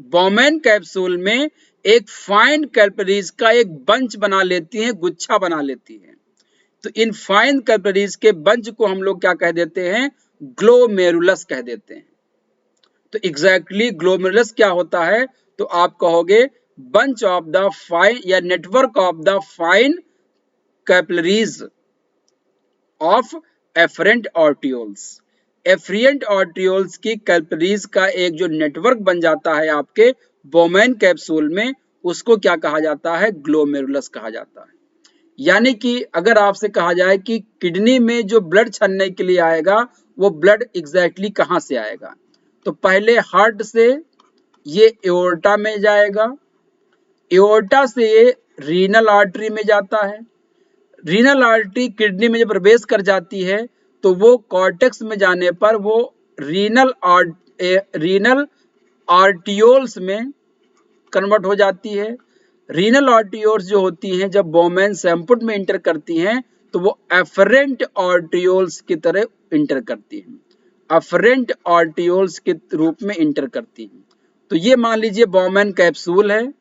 बोमैन कैप्सूल में एक फाइन कैपिलरीज का एक बंच बना लेती हैं, गुच्छा बना लेती हैं। तो इन फाइन कैपिलरीज के बंच को हम लोग क्या कह देते हैं, ग्लोमेरुलस कह देते हैं। तो एग्जैक्टली ग्लोमेरुलस क्या होता है, तो आप कहोगे बंच ऑफ द फाइन या network of the fine capillaries of efferent arterioles. Efferent arterioles की कैपिलरीज का एक जो नेटवर्क बन जाता है आपके बोमैन कैप्सूल में, उसको क्या कहा जाता है, ग्लोमेरुलस कहा जाता है। यानी कि अगर आपसे कहा जाए कि किडनी में जो ब्लड छनने के लिए आएगा वो ब्लड एग्जैक्टली कहाँ से आएगा, तो पहले हार्ट से ये एओर्टा में जाएगा, एओर्टा से ये रीनल आर्टरी में जाता है, रीनल आर्टरी किडनी में जब प्रवेश कर जाती है तो वो कॉर्टेक्स में जाने पर वो रीनल आर्टियोल्स में कन्वर्ट हो जाती है। रीनल आर्टियोल्स जो होती हैं जब बोमैन सैंपुट में इंटर करती हैं तो वो एफरेंट आर्टियोल्स की तरह इंटर करती हैं, एफरेंट आर्टियोल्स के रूप में इंटर करती हैं। तो ये मान लीजिए बोमैन कैप्सूल है,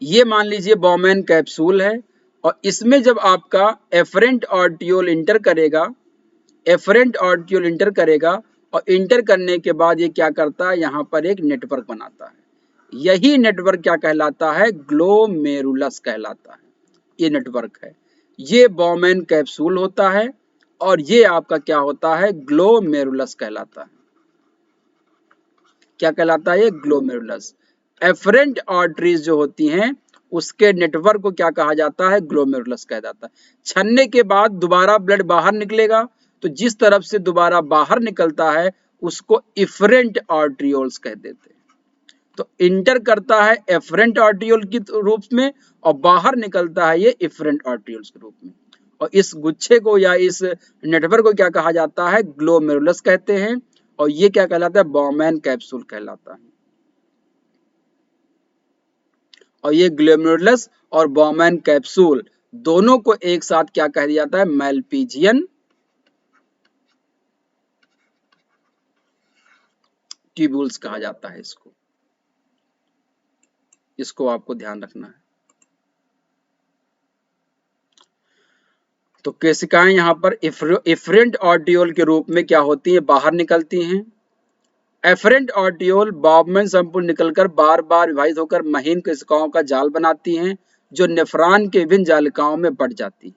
ये मान लीजिए बोमैन कैप्सूल है और इसमें जब आपका एफरेंट आर्टियोल इंटर करेगा, एफरेंट आर्टियोल इंटर करेगा और इंटर करने के बाद ये क्या करता है, यहाँ पर एक नेटवर्क बनाता है। यही नेटवर्क क्या कहलाता है, ग्लोमेरुलस कहलाता है। ये नेटवर्क है, ये बोमैन कैप्सूल होता है और ये आपका क्या होता है, ग्लोमेरुलस कहलाता है। क्या कहलाता है, ये ग्लोमेरुलस। एफरेंट आर्टरीज जो होती हैं उसके नेटवर्क को क्या कहा जाता है, ग्लोमेरुलस कहा जाता है। छनने के बाद दोबारा ब्लड बाहर निकलेगा तो जिस तरफ से दोबारा बाहर निकलता है उसको इफरेंट आर्टरियोल्स कह देते हैं। तो इंटर करता है एफरेंट आर्टरियोल के रूप में और बाहर निकलता है ये इफरेंट आर्टरियोल्स के रूप में। और इस गुच्छे को या इस नेटवर्क को क्या कहा जाता है, ग्लोमेरुलस कहते हैं। और ये क्या कहलाता है, बॉमैन कैप्सूल कहलाता है। और ये ग्लोमेरुलस और बॉमैन कैप्सूल दोनों को एक साथ क्या कह दिया जाता है, मैलपीजियन ट्यूब्यूल्स कहा जाता है इसको। इसको आपको ध्यान रखना है। तो केशिकाएं यहाँ पर इफरेंट ऑर्टियोल के रूप में क्या होती हैं, बाहर निकलती हैं। एफरेंट ऑर्टियोल बॉबमैन संपूर्ण निकलकर बार बार विभाजित होकर महीन कोशिकाओं का जाल बनाती हैं, जो नेफ्रॉन के विभिन्न जालिकाओं में बढ़ जाती हैं,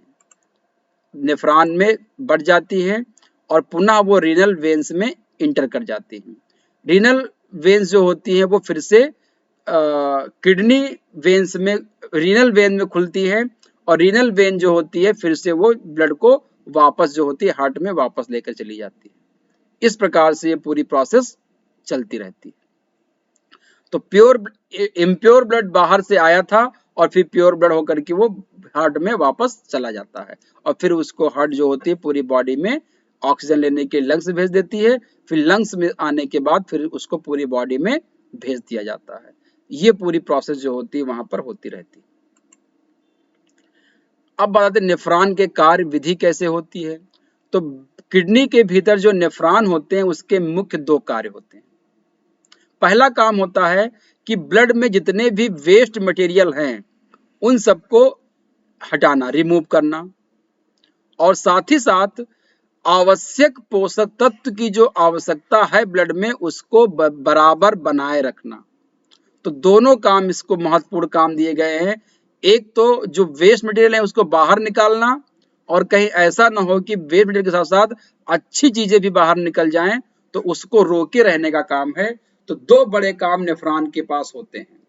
नेफ्रॉन में बढ़ जाती हैं और पुनः वो रीनल वेन्स में इंटर कर जाती हैं। रीनल वेन्स जो होती हैं वो फिर से किडनी वेन्स में, रीनल वेन में खुलती है, और रीनल वेन जो होती है फिर से वो ब्लड को वापस जो होती है हार्ट में वापस लेकर चली जाती है। इस प्रकार से ये पूरी प्रोसेस चलती रहती है। तो प्योर इम्प्योर ब्लड बाहर से आया था और फिर प्योर ब्लड होकर के वो हार्ट में वापस चला जाता है, और फिर उसको हार्ट जो होती है पूरी बॉडी में ऑक्सीजन लेने के लंग्स भेज देती है, फिर लंग्स में आने के बाद फिर उसको पूरी बॉडी में भेज दिया जाता है। ये पूरी प्रोसेस जो होती है वहां पर होती रहती है। अब बताते हैं नेफ्रॉन के कार्य विधि कैसे होती है। तो किडनी के भीतर जो नेफ्रॉन होते हैं उसके मुख्य दो कार्य होते हैं। पहला काम होता है कि ब्लड में जितने भी वेस्ट मटेरियल हैं उन सबको हटाना, रिमूव करना, और साथ ही साथ आवश्यक पोषक तत्व की जो आवश्यकता है ब्लड में उसको बराबर बनाए रखना। तो दोनों काम इसको महत्वपूर्ण काम दिए गए हैं। एक तो जो वेस्ट मटेरियल है उसको बाहर निकालना, और कहीं ऐसा ना हो कि वेस्ट मटेरियल के साथ साथ अच्छी चीजें भी बाहर निकल जाएं, तो उसको रोके रहने का काम है। तो दो बड़े काम नेफ्रॉन के पास होते हैं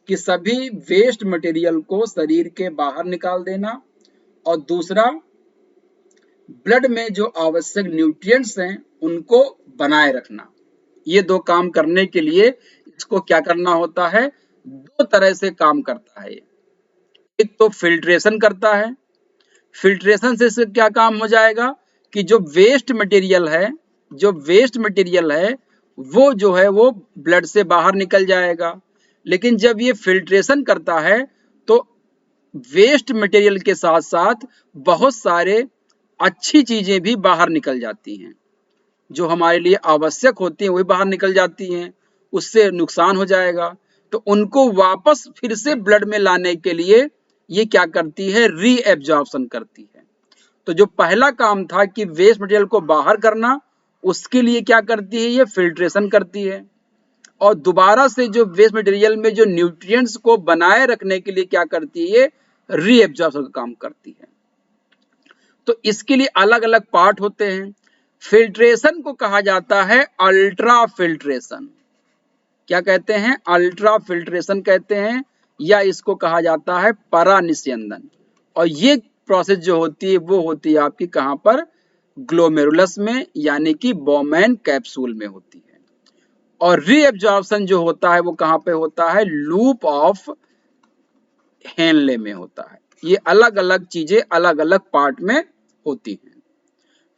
कि सभी वेस्ट मटेरियल को शरीर के बाहर निकाल देना, और दूसरा ब्लड में जो आवश्यक न्यूट्रिएंट्स हैं उनको बनाए रखना। ये दो काम करने के लिए इसको क्या करना होता है, दो तरह से काम करता है। एक तो फिल्ट्रेशन करता है। फिल्ट्रेशन से इससे क्या काम हो जाएगा कि जो वेस्ट मटेरियल है, जो वेस्ट मटेरियल है वो जो है वो ब्लड से बाहर निकल जाएगा। लेकिन जब ये फिल्ट्रेशन करता है तो वेस्ट मटेरियल के साथ साथ बहुत सारे अच्छी चीजें भी बाहर निकल जाती हैं, जो हमारे लिए आवश्यक होती हैं वही बाहर निकल जाती हैं, उससे नुकसान हो जाएगा। तो उनको वापस फिर से ब्लड में लाने के लिए ये क्या करती है, रीएब्जॉर्प्शन करती है। तो जो पहला काम था कि वेस्ट मटेरियल को बाहर करना, उसके लिए क्या करती है, ये फिल्ट्रेशन करती है। और दोबारा से जो वेस्ट मटेरियल में जो न्यूट्रिएंट्स को बनाए रखने के लिए क्या करती है, रीएब्जॉर्प्शन का काम करती है। तो इसके लिए अलग अलग पार्ट होते हैं। फिल्ट्रेशन को कहा जाता है अल्ट्रा फिल्ट्रेशन। क्या कहते हैं, अल्ट्रा फिल्ट्रेशन कहते हैं, या इसको कहा जाता है परानिस्यंदन। और ये प्रोसेस जो होती है वो होती है आपकी कहां पर, ग्लोमेरुलस में, यानी कि बॉमैन कैप्सूल में होती है। और रीएब्जॉर्प्शन जो होता है वो कहां पे होता है, लूप ऑफ हेनले में होता है। ये अलग अलग चीजें अलग अलग पार्ट में होती हैं।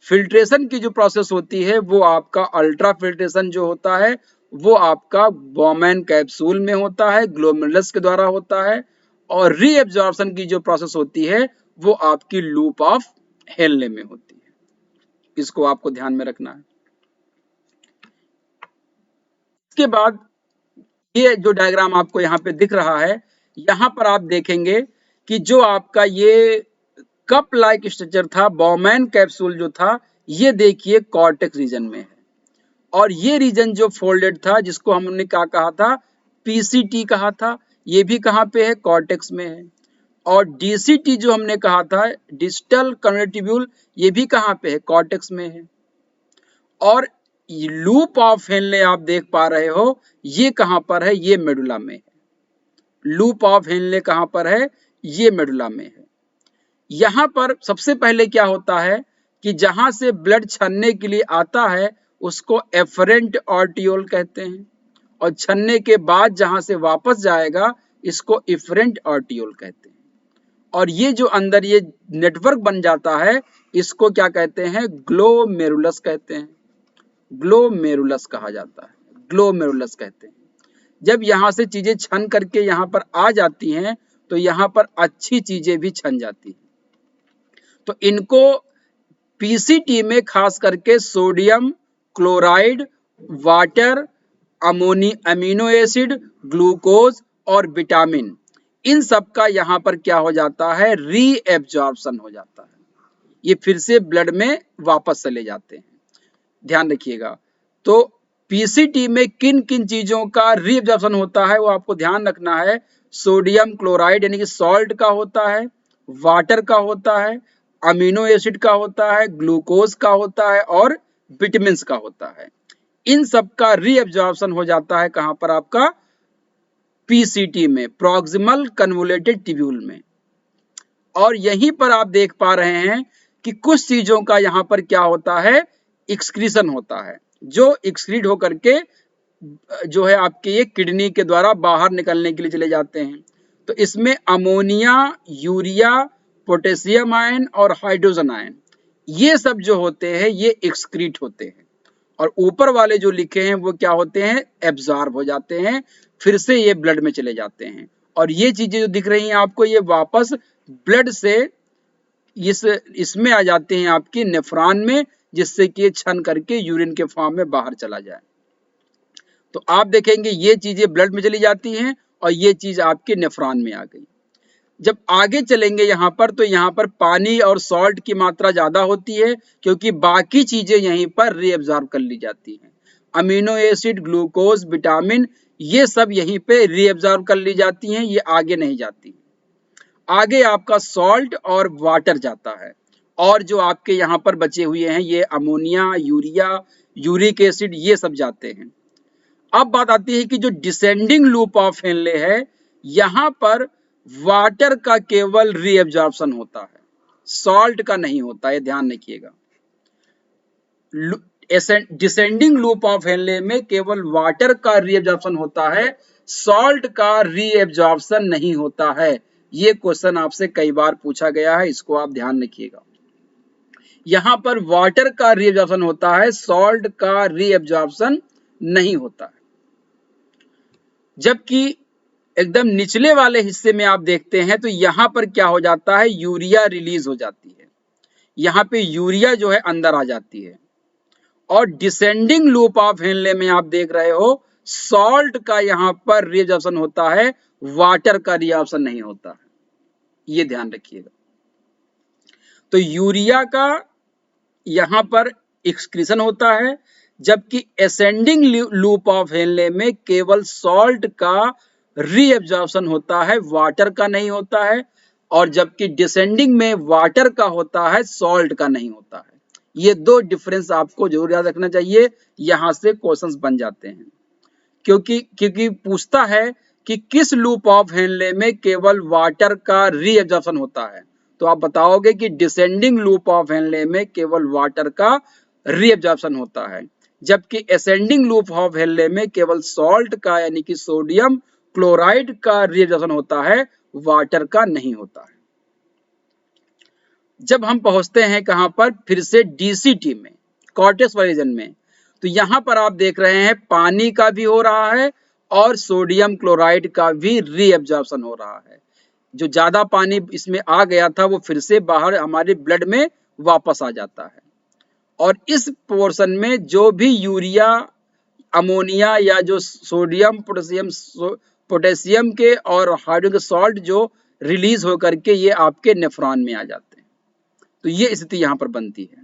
फिल्ट्रेशन की जो प्रोसेस होती है वो आपका अल्ट्रा फिल्ट्रेशन जो होता है वो आपका बॉमैन कैप्सूल में होता है, ग्लोमेरुलस के द्वारा होता है। और रीएब्जॉर्प्शन की जो प्रोसेस होती है वो आपकी लूप ऑफ हेनले में होती है। इसको आपको ध्यान में रखना है। इसके बाद ये जो डायग्राम आपको यहाँ पे दिख रहा है, यहाँ पर आप देखेंगे कि जो आपका ये कप लाइक स्ट्रक्चर था, बॉमैन कैप्सूल जो था, ये देखिए कॉर्टेक्स रीजन में है। और ये रीजन जो फोल्डेड था जिसको हमने क्या कहा था, पीसीटी कहा था, ये भी कहाँ पे है, कॉर्टेक्स में है। और डीसीटी जो हमने कहा था, डिजिटल कन्वर्टिब्यूल, ये भी कहाँ पे है, कॉर्टेक्स में है। और लूप ऑफ हेनले आप देख पा रहे हो, ये कहां पर है, ये मेडुला में है। लूप ऑफ हेनले कहां पर है, ये मेडुला में है। यहां पर सबसे पहले क्या होता है कि जहां से ब्लड छन्ने के लिए आता है उसको एफरेंट ऑर्टियोल कहते हैं, और छन्ने के बाद जहां से वापस जाएगा इसको इफरेंट ऑर्टियोल कहते हैं। और ये जो अंदर ये नेटवर्क बन जाता है इसको क्या कहते हैं, ग्लोमेरुलस कहते हैं। ग्लोमेरुलस कहा जाता है, ग्लोमेरुलस कहते हैं। जब यहाँ से चीजें छन करके यहाँ पर आ जाती हैं तो यहाँ पर अच्छी चीजें भी छन जाती हैं। तो इनको पीसीटी में खास करके sodium chloride, water, amino acid, glucose और विटामिन, इन सब का यहाँ पर क्या हो जाता है, रीएब्जॉर्प्शन हो जाता है। ये फिर से ब्लड में वापस चले जाते हैं, ध्यान रखिएगा। तो पीसीटी में किन किन चीजों का रीएब्जॉर्प्शन होता है वो आपको ध्यान रखना है। सोडियम क्लोराइड यानी कि सॉल्ट का होता है, वाटर का होता है, अमीनो एसिड का होता है, ग्लूकोज का होता है और विटामिन का होता है। इन सब का रीएब्जॉर्प्शन हो जाता है कहां पर, आपका पीसीटी में, प्रॉक्सिमल कन्वोल्यूटेड ट्यूब्यूल में। और यहीं पर आप देख पा रहे हैं कि कुछ चीजों का यहाँ पर क्या होता है, एक्सक्रीशन होता है, जो एक्सक्रीट होकर के जो है आपके ये किडनी के द्वारा बाहर निकलने के लिए चले जाते हैं। तो इसमें अमोनिया, यूरिया, पोटेशियम आयन और हाइड्रोजन आयन, ये सब जो होते हैं ये एक्सक्रीट होते हैं। और ऊपर वाले जो लिखे हैं वो क्या होते हैं, एब्जॉर्ब हो जाते हैं, फिर से ये ब्लड में चले जाते हैं। और ये चीजें जो दिख रही हैं आपको, ये वापस ब्लड से इसमें आ जाते हैं आपकी नेफ्रॉन में, जिससे कि ये छन करके यूरिन के फॉर्म में बाहर चला जाए। तो आप देखेंगे ये चीजें ब्लड में चली जाती हैं और ये चीज आपके नेफ्रॉन में आ गई। जब आगे चलेंगे यहाँ पर, तो यहाँ पर पानी और सॉल्ट की मात्रा ज्यादा होती है, क्योंकि बाकी चीजें यहीं पर रीअब्जॉर्ब कर ली जाती हैं। अमीनो एसिड, ग्लूकोज, विटामिन, ये सब यहीं पे रीअब्जॉर्ब कर ली जाती हैं, ये आगे नहीं जाती। आगे आपका सॉल्ट और वाटर जाता है, और जो आपके यहाँ पर बचे हुए हैं ये अमोनिया, यूरिया, यूरिक एसिड, ये सब जाते हैं। अब बात आती है कि जो डिसेंडिंग लूप ऑफ हेनले है, यहाँ पर वाटर का केवल रीअब्जॉर्प्शन होता है, सॉल्ट का नहीं होता है, ध्यान रखिएगा। डिसेंडिंग लूप ऑफ हेनले में केवल वाटर का रीअब्जॉर्प्शन होता है, सॉल्ट का रीअब्जॉर्प्शन नहीं होता है। ये क्वेश्चन आपसे कई बार पूछा गया है, इसको आप ध्यान रखिएगा। यहां पर वाटर का रीअब्जॉर्प्शन होता है, सॉल्ट का रीअब्जॉर्प्शन नहीं होता है। जबकि एकदम निचले वाले हिस्से में आप देखते हैं तो यहां पर क्या हो जाता है, यूरिया रिलीज हो जाती है, यहां पे यूरिया जो है अंदर आ जाती है। और डिसेंडिंग लूप ऑफ हेनले में आप देख रहे हो सॉल्ट का यहां पर रीअब्जॉर्प्शन होता है, वाटर का रीअब्जॉर्प्शन नहीं होता है, ये ध्यान रखिएगा। तो यूरिया का यहां पर एक्सक्रीशन होता है, जबकि असेंडिंग लूप ऑफ हेनले में केवल सॉल्ट का रीअब्जॉर्प्शन होता है, वाटर का नहीं होता है। और जबकि डिसेंडिंग में वाटर का होता है, सॉल्ट का नहीं होता है। ये दो डिफरेंस आपको जरूर याद रखना चाहिए, यहां से क्वेश्चंस बन जाते हैं। क्योंकि पूछता है कि किस लूप ऑफ हेनले में केवल वाटर का रीअब्जॉर्प्शन होता है, तो आप बताओगे कि डिसेंडिंग लूप ऑफ हेनले में केवल वाटर का रीअब्जॉर्प्शन होता है, जबकि असेंडिंग लूप ऑफ हेनले में केवल सॉल्ट का यानी कि सोडियम क्लोराइड का रीअब्जॉर्प्शन होता है, वाटर का नहीं होता है। जब हम पहुंचते हैं कहां पर, फिर से डीसीटी में, कॉर्टेक्स रीजन में, तो यहां पर आप देख रहे हैं पानी का भी हो रहा है और सोडियम क्लोराइड का भी रीअब्जॉर्प्शन हो रहा है। जो ज्यादा पानी इसमें आ गया था वो फिर से बाहर हमारे ब्लड में वापस आ जाता है। और इस पोर्शन में जो भी यूरिया, अमोनिया या जो सोडियम, पोटेशियम के और हाइड्रोजन सॉल्ट जो रिलीज होकर के ये आपके नेफ्रॉन में आ जाते हैं। तो ये स्थिति यहां पर बनती है।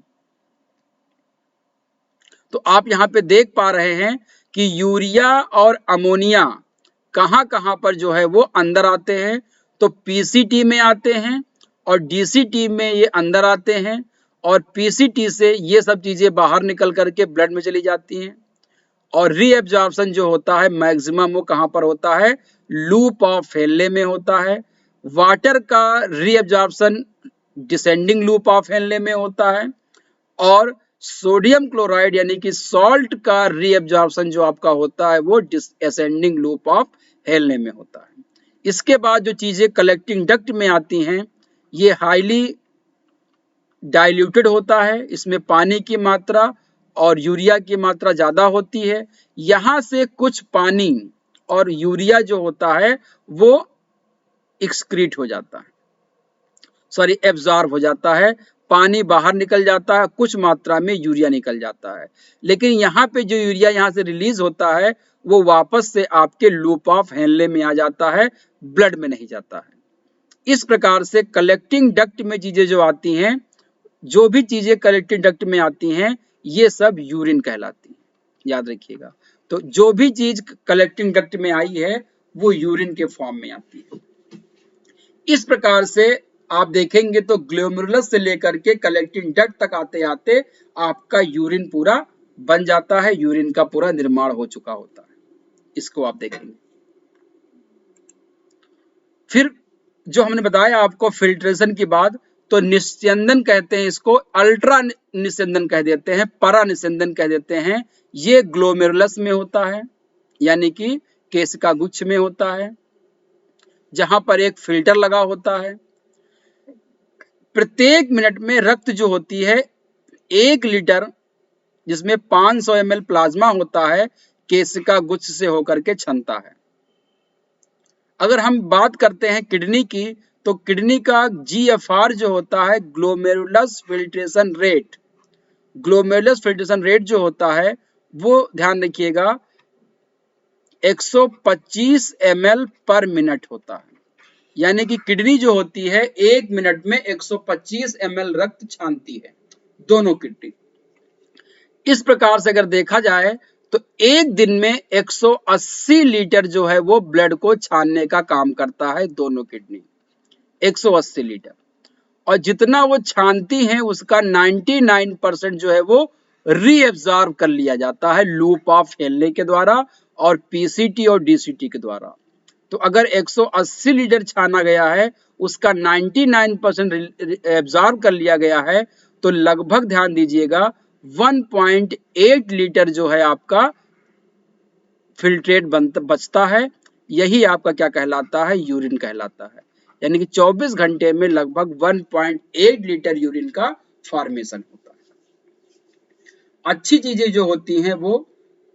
तो आप यहां पे देख पा रहे हैं कि यूरिया और अमोनिया कहां कहां पर जो है वो अंदर आते हैं, तो पीसीटी में आते हैं और डीसीटी में ये अंदर आते हैं, और पीसीटी से ये सब चीजें बाहर निकल करके ब्लड में चली जाती हैं। और रीअब्जॉर्प्शन जो होता है मैक्सिमम वो कहां पर होता है, लूप ऑफ हेनले में होता है। वाटर का reabsorption descending loop of Henle में होता है, और सोडियम क्लोराइड यानी कि सॉल्ट का रीअब्जॉर्प्शन जो आपका होता है वो असेंडिंग लूप ऑफ हेनले में होता है। इसके बाद जो चीजें कलेक्टिंग डक्ट में आती हैं, ये हाईली डाइल्यूटेड होता है, इसमें पानी की मात्रा और यूरिया की मात्रा ज्यादा होती है। यहाँ से कुछ पानी और यूरिया जो होता है वो एक्सक्रीट हो जाता है, सॉरी एब्जॉर्ब हो जाता है, पानी बाहर निकल जाता है, कुछ मात्रा में यूरिया निकल जाता है। लेकिन यहाँ पे जो यूरिया यहाँ से रिलीज होता है वो वापस से आपके लूप ऑफ हेनले में आ जाता है, ब्लड में नहीं जाता है। इस प्रकार से कलेक्टिंग डक्ट में चीजें जो आती हैं, जो भी चीजें कलेक्टिंग डक्ट में आती हैं, ये सब यूरिन कहलाती है, याद रखिएगा। तो जो भी चीज कलेक्टिंग डक्ट में आई है वो यूरिन के फॉर्म में आती है। इस प्रकार से आप देखेंगे तो ग्लोमेरुलस से लेकर के कलेक्टिंग डक्ट तक आते आते आपका यूरिन पूरा बन जाता है, यूरिन का पूरा निर्माण हो चुका होता है। इसको आप देखेंगे। फिर जो हमने बताया आपको फिल्ट्रेशन की बात, तो निस्यंदन कहते हैं इसको, अल्ट्रा निस्यंदन कह देते हैं, परा निस्यंदन कह देते हैं। ये ग्लोमेरुलस में होता है, यानी कि केशिका गुच्छ में होता है, जहां पर एक फिल्टर लगा होता है। प्रत्येक मिनट में रक्त जो होती है 1 लीटर, जिसमें 500 ml प्लाज्मा होता है, केशिका गुच्छ से होकर के छनता है। अगर हम बात करते हैं किडनी की, तो किडनी का GFR जो होता है, glomerulus filtration rate, glomerulus filtration rate जो होता है वो ध्यान रखिएगा 125 ml पर मिनट होता है। यानी कि किडनी जो होती है 1 मिनट में 125 ml रक्त छानती है, दोनों किडनी। इस प्रकार से अगर देखा जाए तो एक दिन में 180 लीटर जो है वो ब्लड को छानने का काम करता है, दोनों किडनी 180 लीटर। और जितना वो छानती हैं उसका 99% जो है वो रीएब्जॉर्ब कर लिया जाता है लूप ऑफ हेनले के द्वारा और पीसीटी और डीसीटी के द्वारा। तो अगर 180 लीटर छाना गया है, उसका 99% एब्जॉर्ब कर लिया गया है, तो लगभग ध्यान दीजिएगा 1.8 लीटर जो है आपका फिल्ट्रेट बचता है। यही आपका क्या कहलाता है, यूरिन कहलाता है। यानी कि 24 घंटे में लगभग 1.8 लीटर यूरिन का फॉर्मेशन होता है। अच्छी चीजें जो होती हैं वो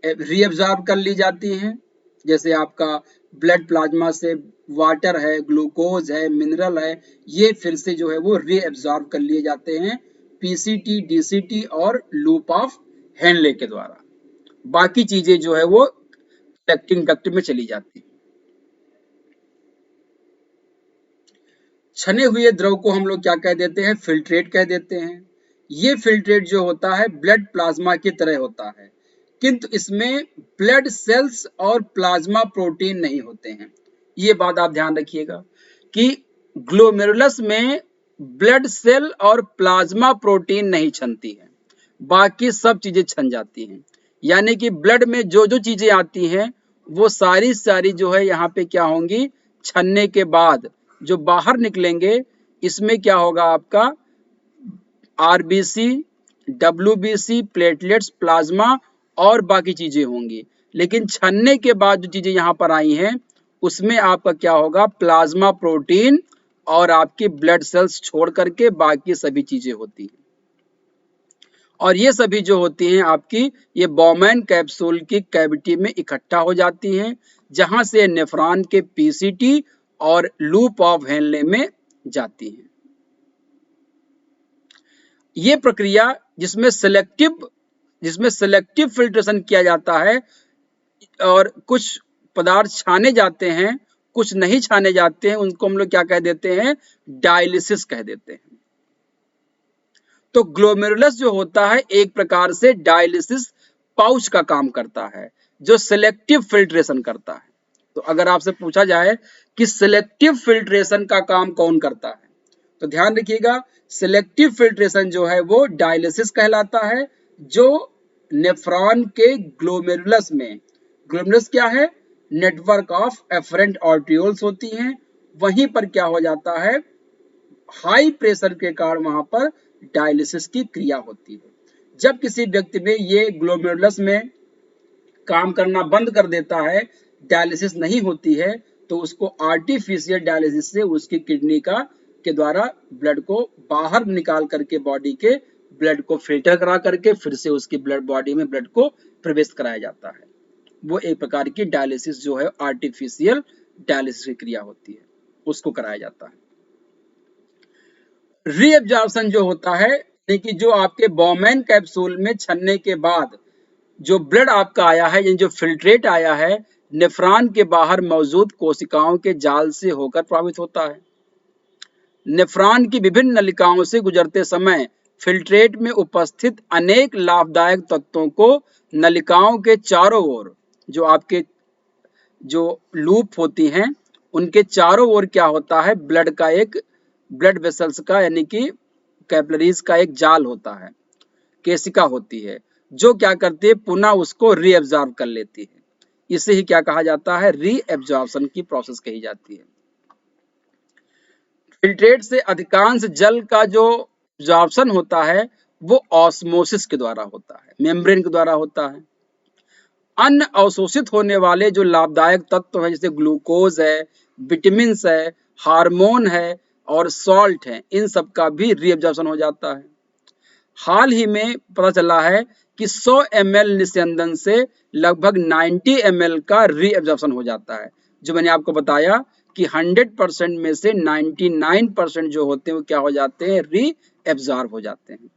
रीअब्जॉर्ब कर ली जाती हैं, जैसे आपका ब्लड प्लाज्मा से वाटर है, ग्लूकोज है, मिनरल है, ये फिर से जो है वो रीअब्जॉर्ब कर लिए जाते हैं पीसीटी, डीसीटी और लूप ऑफ हेनले के द्वारा। बाकी चीजें जो है वो कलेक्टिंग डक्ट में चली जाती है। छने हुए द्रव को हम लोग क्या कह देते हैं, फिल्ट्रेट कह देते हैं। ये फिल्ट्रेट जो होता है ब्लड प्लाज्मा की तरह होता है, किंतु इसमें ब्लड सेल्स और प्लाज्मा प्रोटीन नहीं होते हैं। ये बात आप ध्यान रखिएगा कि ग्लोमेरुलस में ब्लड सेल और प्लाज्मा प्रोटीन नहीं छनती है, बाकी सब चीजें छन जाती हैं। यानी कि ब्लड में जो जो चीजें आती हैं वो सारी सारी जो है यहाँ पे क्या होंगी, छनने के बाद जो बाहर निकलेंगे, इसमें क्या होगा आपका आरबीसी, डब्ल्यूबीसी, प्लेटलेट्स, प्लाज्मा और बाकी चीजें होंगी। लेकिन छनने के बाद जो चीजें यहाँ पर आई हैं उसमें आपका क्या होगा, प्लाज्मा प्रोटीन और आपकी ब्लड सेल्स छोड़ करके बाकी सभी चीजें होती हैं। और ये सभी जो होती हैं आपकी, ये बॉमैन कैप्सूल की कैविटी में इकट्ठा हो जाती हैं, जहां से नेफ्रॉन के पीसीटी और लूप ऑफ हेनले में जाती हैं। ये प्रक्रिया जिसमें सेलेक्टिव फिल्ट्रेशन किया जाता है और कुछ पदार्थ छाने जाते हैं, कुछ नहीं छाने जाते हैं, उनको हम लोग क्या कह देते हैं, डायलिसिस कह देते हैं। तो ग्लोमेरुलस जो होता है एक प्रकार से डायलिसिस पाउच का काम करता है, जो सिलेक्टिव फिल्ट्रेशन करता है। तो अगर आपसे पूछा जाए कि सिलेक्टिव फिल्ट्रेशन का काम कौन करता है, तो ध्यान रखिएगा सिलेक्टिव फिल्ट्रेशन जो है वो डायलिसिस कहलाता है, जो नेफ्रॉन के ग्लोमेरुलस में, ग्लोमेरुलस क्या है, नेटवर्क ऑफ एफरेंट आर्टियोल्स होती हैं, वहीं पर क्या हो जाता है, हाई प्रेशर के कारण वहां पर डायलिसिस की क्रिया होती है। जब किसी व्यक्ति में ये ग्लोमेरुलस में काम करना बंद कर देता है, डायलिसिस नहीं होती है, तो उसको आर्टिफिशियल डायलिसिस से उसकी किडनी का के द्वारा ब्लड को बाहर निकाल करके बॉडी के ब्लड को फिल्टर करा करके फिर से उसकी ब्लड बॉडी में ब्लड को प्रवेश कराया जाता है। वो एक प्रकार की डायलिसिस जो है आर्टिफिशियल डायलिसिस की क्रिया होती है, उसको कराया जाता है। रीएब्जॉर्प्शन जो होता है यानी कि जो आपके बोमेन कैप्सूल में छनने के बाद जो ब्लड आपका आया है, यानी जो फिल्ट्रेट आया है, नेफ्रॉन के बाहर मौजूद कोशिकाओं के जाल से होकर प्रभावित होता है। नेफ्रॉन की विभिन्न नलिकाओं से गुजरते समय फिल्ट्रेट में उपस्थित अनेक लाभदायक तत्वों को नलिकाओं के चारों ओर, जो आपके जो लूप होती हैं, उनके चारों ओर क्या होता है, ब्लड वेसल्स का यानी कि कैपिलरीज का एक जाल होता है, केशिका होती है, जो क्या करती है, पुनः उसको रीएब्जॉर्ब कर लेती है। इसे ही क्या कहा जाता है, रीएब्जॉर्प्शन की प्रोसेस कही जाती है। फिल्ट्रेट से अधिकांश जल का जो एब्जॉर्प्शन होता है वो ऑस्मोसिस के द्वारा होता है, मेम्ब्रेन के द्वारा होता है। अन्य अवशोषित होने वाले जो लाभदायक तत्व हैं, जैसे ग्लूकोज है, विटामिन है, हार्मोन है और सॉल्ट है, इन सब का भी रीएब्जॉर्प्शन हो जाता है। हाल ही में पता चला है कि 100 ml निस्यंदन से लगभग 90 ml का रीएब्जॉर्प्शन हो जाता है। जो मैंने आपको बताया कि 100% में से 99% जो होते हैं वो क्या हो जाते हैं, रीएब्जॉर्ब हो जाते हैं।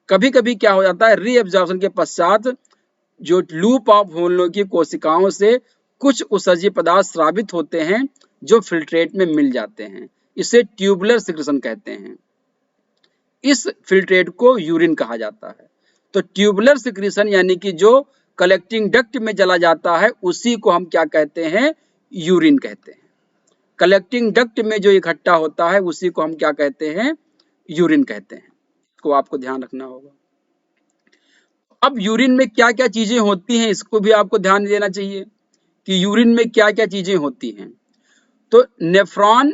कभी कभी क्या हो जाता है, रीएब्जॉर्प्शन के पश्चात जो लूप ऑफ होल्नो की कोशिकाओं से कुछ उत्सर्जी पदार्थ स्रावित होते हैं जो फिल्ट्रेट में मिल जाते हैं। इसे ट्यूबुलर सिक्रेशन कहते हैं। इस फिल्ट्रेट को यूरिन कहा जाता है। तो ट्यूबुलर सिक्रेशन यानी कि जो कलेक्टिंग डक्ट में चला जाता है उसी को हम क्या कहते हैं, यूरिन कहते हैं। कलेक्टिंग डक्ट में जो इकट्ठा होता है उसी को हम क्या कहते हैं, यूरिन कहते हैं। इसको आपको ध्यान रखना होगा। अब यूरिन में क्या क्या चीजें होती हैं, इसको भी आपको ध्यान देना चाहिए कि यूरिन में क्या क्या चीजें होती हैं। तो नेफ्रॉन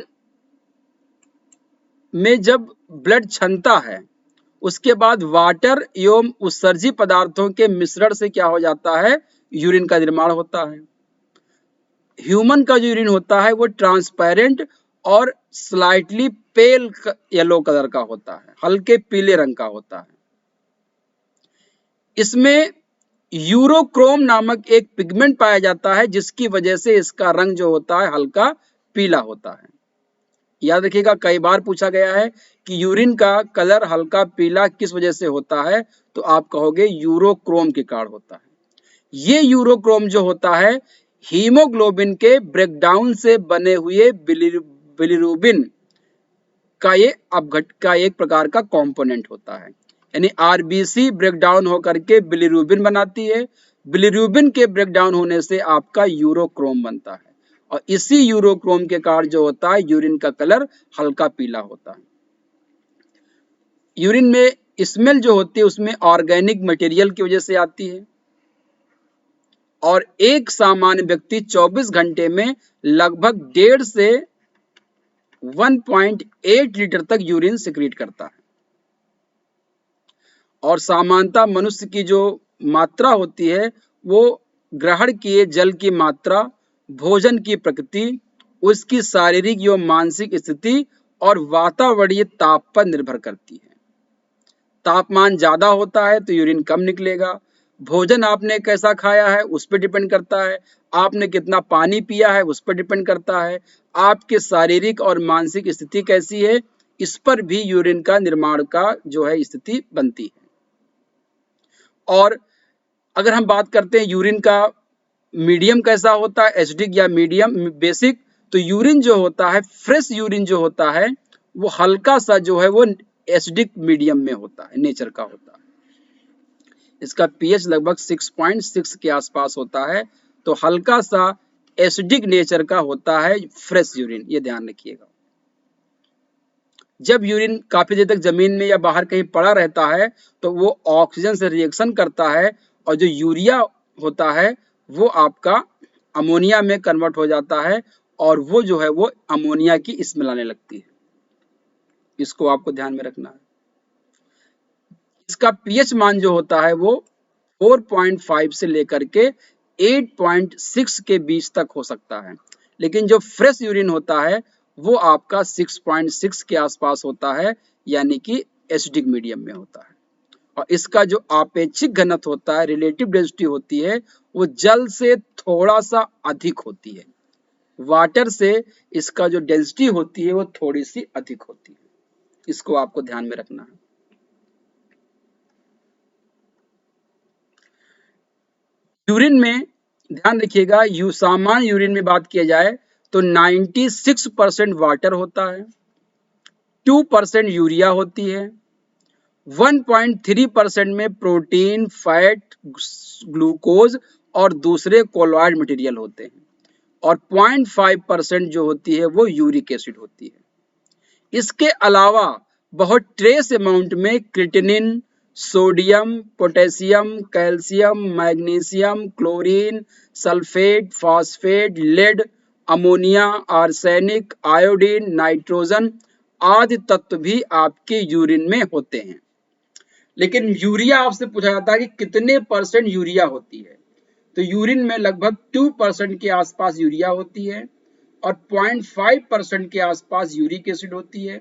में जब ब्लड छनता है उसके बाद वाटर एवं उत्सर्जी पदार्थों के मिश्रण से क्या हो जाता है, यूरिन का निर्माण होता है। ह्यूमन का जो यूरिन होता है वो ट्रांसपेरेंट और स्लाइटली पेल येलो कलर का होता है, हल्के पीले रंग का होता है। इसमें यूरोक्रोम नामक एक पिगमेंट पाया जाता है जिसकी वजह से इसका रंग जो होता है हल्का पीला होता है। याद रखिएगा, कई बार पूछा गया है कि यूरिन का कलर हल्का पीला किस वजह से होता है, तो आप कहोगे यूरोक्रोम के कारण होता है। ये यूरोक्रोम जो होता है हीमोग्लोबिन के ब्रेकडाउन से बने हुए बिलिरुबिन का एक प्रकार का कंपोनेंट होता है। यानी आरबीसी ब्रेकडाउन होकर के बिलिरुबिन बनाती है, बिलिरुबिन के ब्रेकडाउन होने से आपका यूरोक्रोम बनता है और इसी यूरोक्रोम के कारण जो होता है यूरिन का कलर हल्का पीला होता है। यूरिन में स्मेल जो होती है उसमें ऑर्गेनिक मटेरियल की वजह से आती है और एक सामान्य व्यक्ति 24 घंटे में लगभग 1.5 से 1.8 लीटर तक यूरिन सिक्रीट करता है। और सामान्यतः मनुष्य की जो मात्रा होती है वो ग्रहण किए जल की मात्रा, भोजन की प्रकृति, उसकी शारीरिक एवं मानसिक स्थिति और वातावरणीय ताप पर निर्भर करती है। तापमान ज्यादा होता है तो यूरिन कम निकलेगा। भोजन आपने कैसा खाया है उस पर डिपेंड करता है। आपने कितना पानी पिया है उस पर डिपेंड करता है। आपके शारीरिक और मानसिक स्थिति कैसी है, इस पर भी यूरिन का निर्माण का जो है स्थिति बनती है। और अगर हम बात करते हैं यूरिन का मीडियम कैसा होता है, एसिडिक या मीडियम बेसिक, तो यूरिन जो होता है, फ्रेश यूरिन जो होता है वो हल्का सा जो है वो एसिडिक मीडियम में होता है, नेचर का होता है। इसका पीएच लगभग 6.6 के आसपास होता है, तो हल्का सा एसिडिक नेचर का होता है फ्रेश यूरिन, ये ध्यान रखिएगा। जब यूरिन काफी देर तक जमीन में या बाहर कहीं पड़ा रहता है तो वो ऑक्सीजन से रिएक्शन करता है और जो यूरिया होता है वो आपका अमोनिया में कन्वर्ट हो जाता है और वो जो है वो अमोनिया की स्मेल आने लगती है। इसको आपको ध्यान में रखना है। इसका पीएच मान जो होता है वो 4.5 से लेकर के 8.6 के बीच तक हो सकता है, लेकिन जो फ्रेश यूरिन होता है वो आपका 6.6 के आसपास होता है, यानी कि एसिडिक मीडियम में होता है। और इसका जो आपेक्षिक घनत्व होता है, रिलेटिव डेंसिटी होती है, वो जल से थोड़ा सा अधिक होती है। वाटर से इसका जो डेंसिटी होती है वो थोड़ी सी अधिक होती है। इसको आपको ध्यान में रखना है। यूरिन में ध्यान रखिएगा, सामान्य यूरिन में बात किया जाए तो 96% वाटर होता है, 2% यूरिया होती है, 1.3% में प्रोटीन, फैट, ग्लूकोज और दूसरे कोलॉइड मटेरियल होते हैं, और 0.5% जो होती है वो यूरिक एसिड होती है। इसके अलावा बहुत ट्रेस अमाउंट में creatinine, sodium, potassium, calcium, magnesium, chlorine, sulphate, phosphate, lead, ammonia, arsenic, iodine, nitrogen आदि तत्व भी आपके यूरिन में होते हैं। लेकिन यूरिया आपसे पूछा जाता है कि कितने परसेंट यूरिया होती है, तो यूरिन में लगभग 2% के आसपास यूरिया होती है, और 0.5% के आसपास यूरिक एसिड होती है,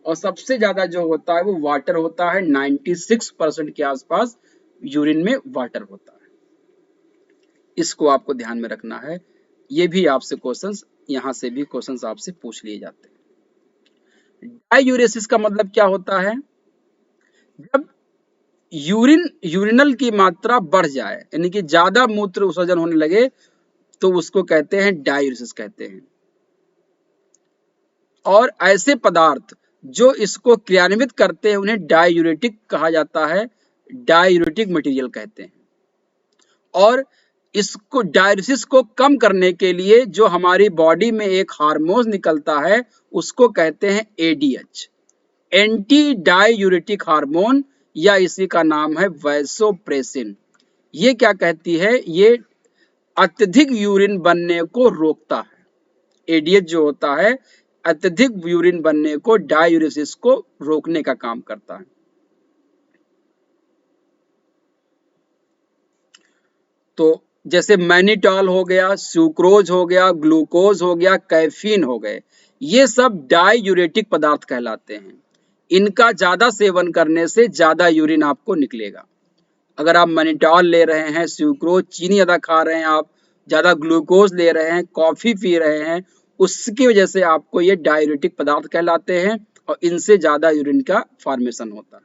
और सबसे ज्यादा जो होता है वो वाटर होता है, 96% के आसपास यूरिन में वाटर होता है। इसको आपको ध्यान में रखना है। ये भी आपसे क्वेश्चंस, यहाँ से भी क्वेश्चंस आपसे पूछ लिए जाते हैं। डायूरेसिस का मतलब क्या होता है? जब यूरिनल की मात्रा बढ़ जाए, यानी कि ज्यादा मूत्र विसर्जन होने लगे, तो उसको कहते हैं डायूरेसिस कहते हैं। और ऐसे पदार्थ जो इसको क्रियान्वित करते हैं उन्हें डायूरेटिक कहा जाता है, डायूरेटिक मटेरियल कहते हैं। और इसको डायूरेसिस को कम करने के लिए जो हमारी बॉडी में एक हार्मोन निकलता है उसको कहते हैं एडीएच, एंटी डायूरेटिक हार्मोन, या इसी का नाम है वैसोप्रेसिन। ये क्या कहती है? ये अत्यधिक यूरिन बनने को रोकता है। एडीएच जो होता है अत्यधिक यूरिन बनने को, डायूरेसिस को रोकने का काम करता है। तो जैसे मैनिटॉल हो गया, सुक्रोज हो गया, ग्लूकोज हो गया, कैफीन हो गए, ये सब डायूरेटिक पदार्थ कहलाते हैं। इनका ज्यादा सेवन करने से ज्यादा यूरिन आपको निकलेगा। अगर आप मैनिटॉल ले रहे हैं, सुक्रोज, चीनी ज्यादा खा रहे हैं, आप ज्यादा ग्लूकोज ले रहे हैं, कॉफी पी रहे हैं, उसकी वजह से आपको ये डायूरेटिक पदार्थ कहलाते हैं, और इनसे ज्यादा यूरिन का फॉर्मेशन होता है।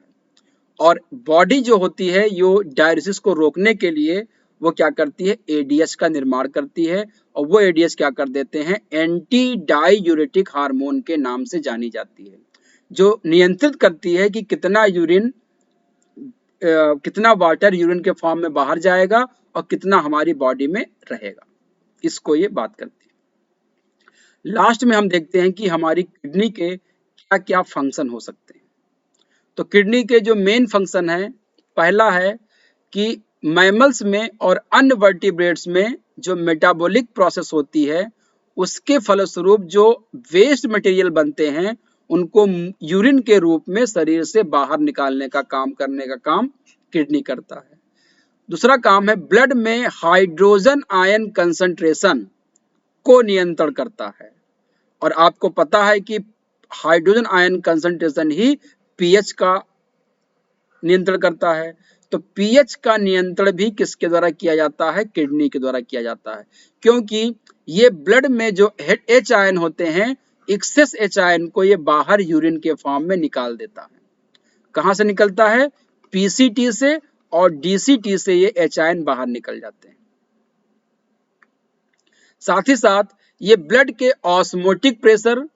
और बॉडी जो होती है यो डायलिसिस को रोकने के लिए वो क्या करती है? एडीएच का निर्माण करती है, और वो एडीएच क्या कर देते हैं? एंटी डायूरेटिक हार्मोन के नाम से जानी जाती है, जो नियंत्रित करती है कि कितना यूरिन, कितना वाटर यूरिन के फॉर्म में बाहर जाएगा और कितना हमारी बॉडी में रहेगा। इसको ये बात करती है। लास्ट में हम देखते हैं कि हमारी किडनी के क्या क्या फंक्शन हो सकते हैं। तो किडनी के जो मेन फंक्शन है, पहला है कि मैमल्स में और अन्य वर्टिब्रेट्स में जो मेटाबॉलिक प्रोसेस होती है उसके फलस्वरूप जो वेस्ट मटेरियल बनते हैं उनको यूरिन के रूप में शरीर से बाहर निकालने का काम, करने का काम किडनी करता है। दूसरा काम है ब्लड में हाइड्रोजन आयन कंसंट्रेशन को नियंत्रण करता है, और आपको पता है कि हाइड्रोजन आयन कंसंट्रेशन ही पीएच का नियंत्रण करता है। तो पीएच का नियंत्रण भी किसके द्वारा किया जाता है? किडनी के द्वारा किया जाता है, क्योंकि ये ब्लड में जो एच आयन होते हैं, एक्सेस एच आयन को ये बाहर यूरिन के फॉर्म में निकाल देता है। कहां से निकलता है? पीसीटी से, और डीसीटी से ये एच आयन बाहर निकल जाते हैं। साथ ही साथ ये ब्लड के ऑस्मोटिक प्रेशर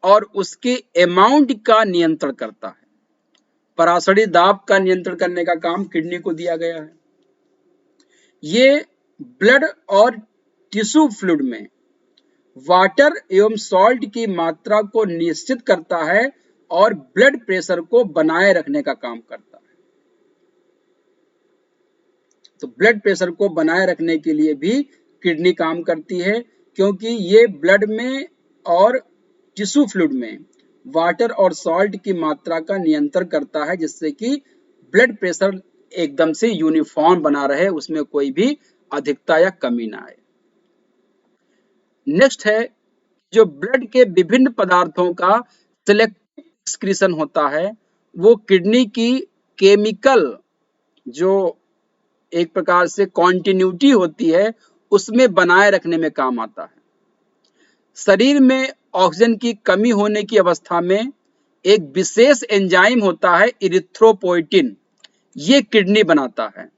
और उसके अमाउंट का नियंत्रण करता है। परासड़ी दाब का नियंत्रण करने का काम किडनी को दिया गया है। ये ब्लड और टिश्यू फ्लूइड में वाटर एवं सॉल्ट की मात्रा को निश्चित करता है और ब्लड प्रेशर को बनाए रखने का काम करता है। तो ब्लड प्रेशर को बनाए रखने के लिए भी किडनी काम करती है, क्योंकि ये ब्लड में और टिश्यू फ्लूइड में वाटर और सॉल्ट की मात्रा का नियंत्रण करता है, जिससे कि ब्लड प्रेशर एकदम से यूनिफॉर्म बना रहे, उसमें कोई भी अधिकता या कमी ना आए। नेक्स्ट है जो ब्लड के विभिन्न पदार्थों का सिलेक्टिव एक्सक्रीशन होता है, वो किडनी की केमिकल जो एक प्रकार से कॉन्टिन्यूटी होती है, उसमें बनाए रखने में काम आता है। शरीर में ऑक्सीजन की कमी होने की अवस्था में एक विशेष एंजाइम होता है इरिथ्रोपोइटिन, ये किडनी बनाता है।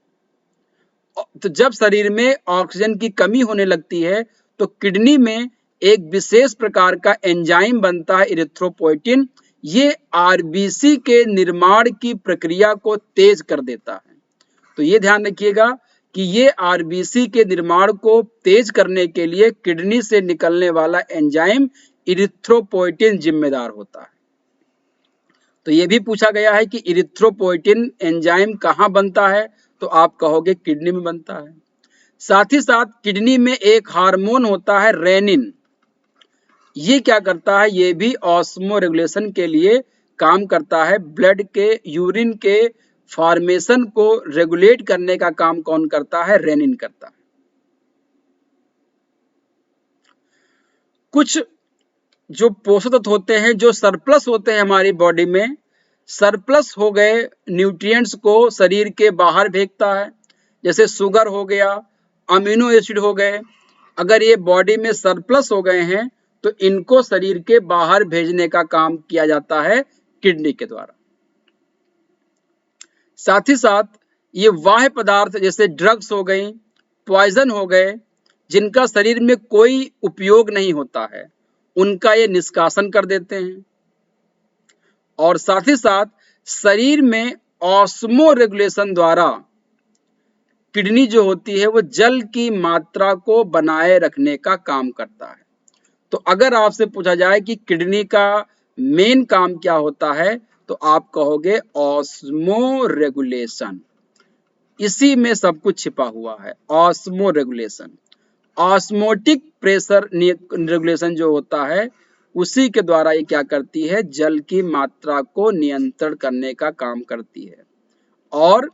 तो जब शरीर में ऑक्सीजन की कमी होने लगती है तो किडनी में एक विशेष प्रकार का एंजाइम बनता है इरिथ्रोपोइटिन, ये आरबीसी के निर्माण की प्रक्रिया को तेज कर देता है। तो ये ध्यान रखिएगा कि ये आरबीसी के निर्माण को तेज करने के लिए किडनी से निकलने वाला एंजाइम इरिथ्रोपोइटिन जिम्मेदार होता है। तो ये भी पूछा गया है कि इरिथ्रोपोइटिन एंजाइम कहाँ बनता है, तो आप कहोगे किडनी में बनता है। साथ ही साथ किडनी में एक हार्मोन होता है रेनिन, ये क्या करता है, ये भी ऑस्मो रेगुलेशन के लिए काम करता है। ब्लड के यूरिन के फॉर्मेशन को रेगुलेट करने का काम कौन करता है, रेनिन करता है। कुछ जो पोषक तत्व होते हैं जो सरप्लस होते हैं हमारी बॉडी में, सरप्लस हो गए न्यूट्रिएंट्स को शरीर के बाहर फेंकता है, जैसे शुगर हो गया, अमीनो एसिड हो गए। अगर ये बॉडी में सरप्लस हो गए हैं तो इनको शरीर के बाहर भेजने का काम किया जाता है किडनी के द्वारा। साथ ही साथ ये बाह्य पदार्थ जैसे ड्रग्स हो गई, पॉइजन हो गए, जिनका शरीर में कोई उपयोग नहीं होता है, उनका ये निष्कासन कर देते हैं। और साथ ही साथ शरीर में ऑस्मो रेगुलेशन द्वारा किडनी जो होती है वो जल की मात्रा को बनाए रखने का काम करता है। तो अगर आपसे पूछा जाए कि किडनी का मेन काम क्या होता है, तो आप कहोगे ऑस्मो रेगुलेशन। इसी में सब कुछ छिपा हुआ है, osmo regulation. Osmotic pressure regulation जो होता है, उसी के द्वारा ये क्या करती है, जल की मात्रा को नियंत्रण करने का काम करती है और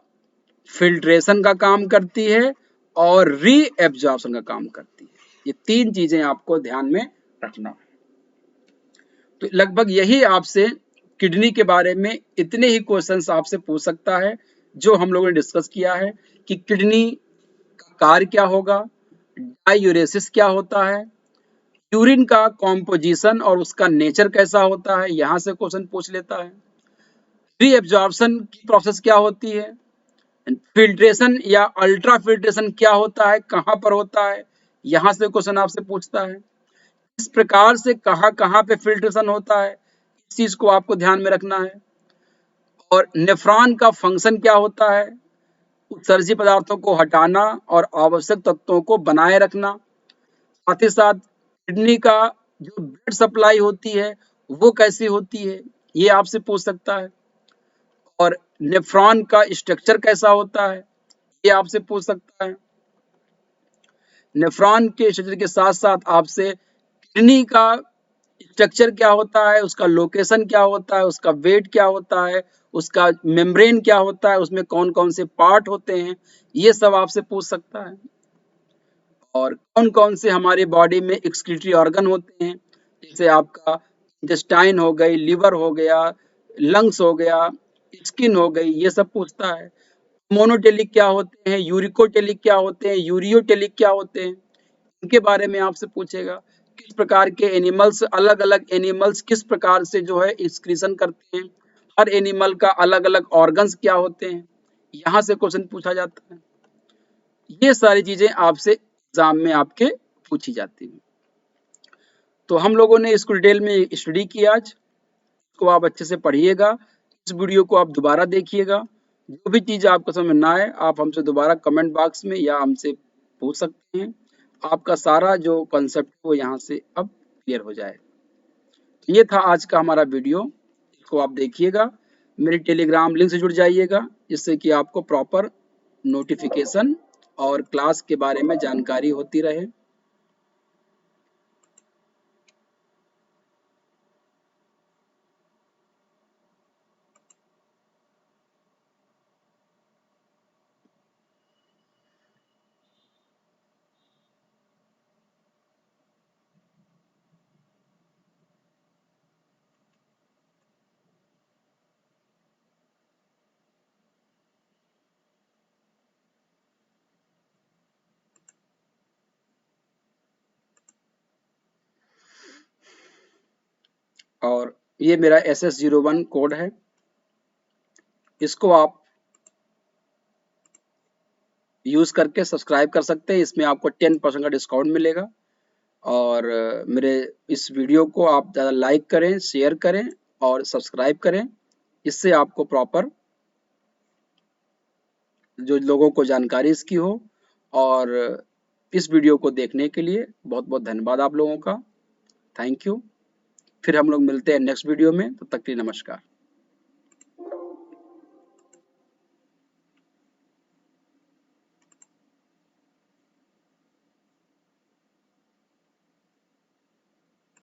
फिल्ट्रेशन का काम करती है और री एब्जॉर्प्शन का काम करती है। ये तीन चीजें आपको ध्यान में रखना है। तो लगभग यही आपसे किडनी के बारे में इतने ही क्वेश्चंस आपसे पूछ सकता है जो हम लोगों ने डिस्कस किया है कि किडनी का कार्य क्या होगा, डायूरेसिस क्या होता है, यूरिन का कॉम्पोजिशन और उसका नेचर कैसा होता है, यहां से क्वेश्चन पूछ लेता है। री एब्जॉर्प्शन की प्रोसेस क्या होती है, फिल्ट्रेशन या अल्ट्रा फिल्ट्रेशन क्या होता है, कहां पर होता है, यहां से क्वेश्चन आपसे पूछता है। इस प्रकार से कहां कहां पे फिल्ट्रेशन होता है, इस चीज को आपको ध्यान में रखना है। और नेफ्रॉन का फंक्शन क्या होता है, उत्सर्जी पदार्थों को हटाना और आवश्यक तत्वों को बनाए रखना। साथ ही साथ किडनी का जो ब्लड सप्लाई होती है वो कैसी होती है, ये आपसे पूछ सकता है। और नेफ्रॉन का स्ट्रक्चर कैसा होता है, ये आपसे पूछ सकता है। नेफ्रॉन के स्ट्रक्चर के साथ साथ आपसे किडनी का स्ट्रक्चर क्या होता है, उसका लोकेशन क्या होता है, उसका वेट क्या होता है, उसका मेम्ब्रेन क्या होता है, उसमें कौन कौन से पार्ट होते हैं, ये सब आपसे पूछ सकता है। और कौन कौन से हमारे बॉडी में एक्सक्रीटरी ऑर्गन होते हैं, जैसे आपका इंटेस्टाइन हो गई, लिवर हो गया, लंग्स हो गया, स्किन हो गई, ये सब पूछता है। मोनोटेलिक क्या होते हैं, यूरिकोटेलिक क्या होते हैं, यूरियोटेलिक क्या होते हैं, इनके बारे में आपसे पूछेगा। किस प्रकार के एनिमल्स, अलग अलग एनिमल्स किस प्रकार से जो है एक्सक्रीशन करते हैं, हर एनिमल का अलग अलग ऑर्गन्स क्या होते हैं, यहाँ से क्वेश्चन पूछा जाता है। ये सारी चीजें आपसे एग्जाम में आपके पूछी जाती हैं। तो हम लोगों ने इसको डिटेल में स्टडी किया आज, इसको आप अच्छे से पढ़िएगा, इस वीडियो को आप दोबारा देखिएगा। जो भी चीज़ आपको समझ में ना आए आप हमसे दोबारा कमेंट बॉक्स में या हमसे पूछ सकते हैं। आपका सारा जो कॉन्सेप्ट वो यहाँ से अब क्लियर हो जाए। तो ये था आज का हमारा वीडियो, इसको आप देखिएगा, मेरे टेलीग्राम लिंक से जुड़ जाइएगा, जिससे कि आपको प्रॉपर नोटिफिकेशन और क्लास के बारे में जानकारी होती रहे। और ये मेरा SS01 कोड है, इसको आप यूज़ करके सब्सक्राइब कर सकते हैं। इसमें आपको 10% का डिस्काउंट मिलेगा। और मेरे इस वीडियो को आप ज़्यादा लाइक करें, शेयर करें और सब्सक्राइब करें। इससे आपको प्रॉपर जो लोगों को जानकारी इसकी हो। और इस वीडियो को देखने के लिए बहुत बहुत धन्यवाद आप लोगों का। Thank you. फिर हम लोग मिलते हैं नेक्स्ट वीडियो में, तब तक के लिए नमस्कार।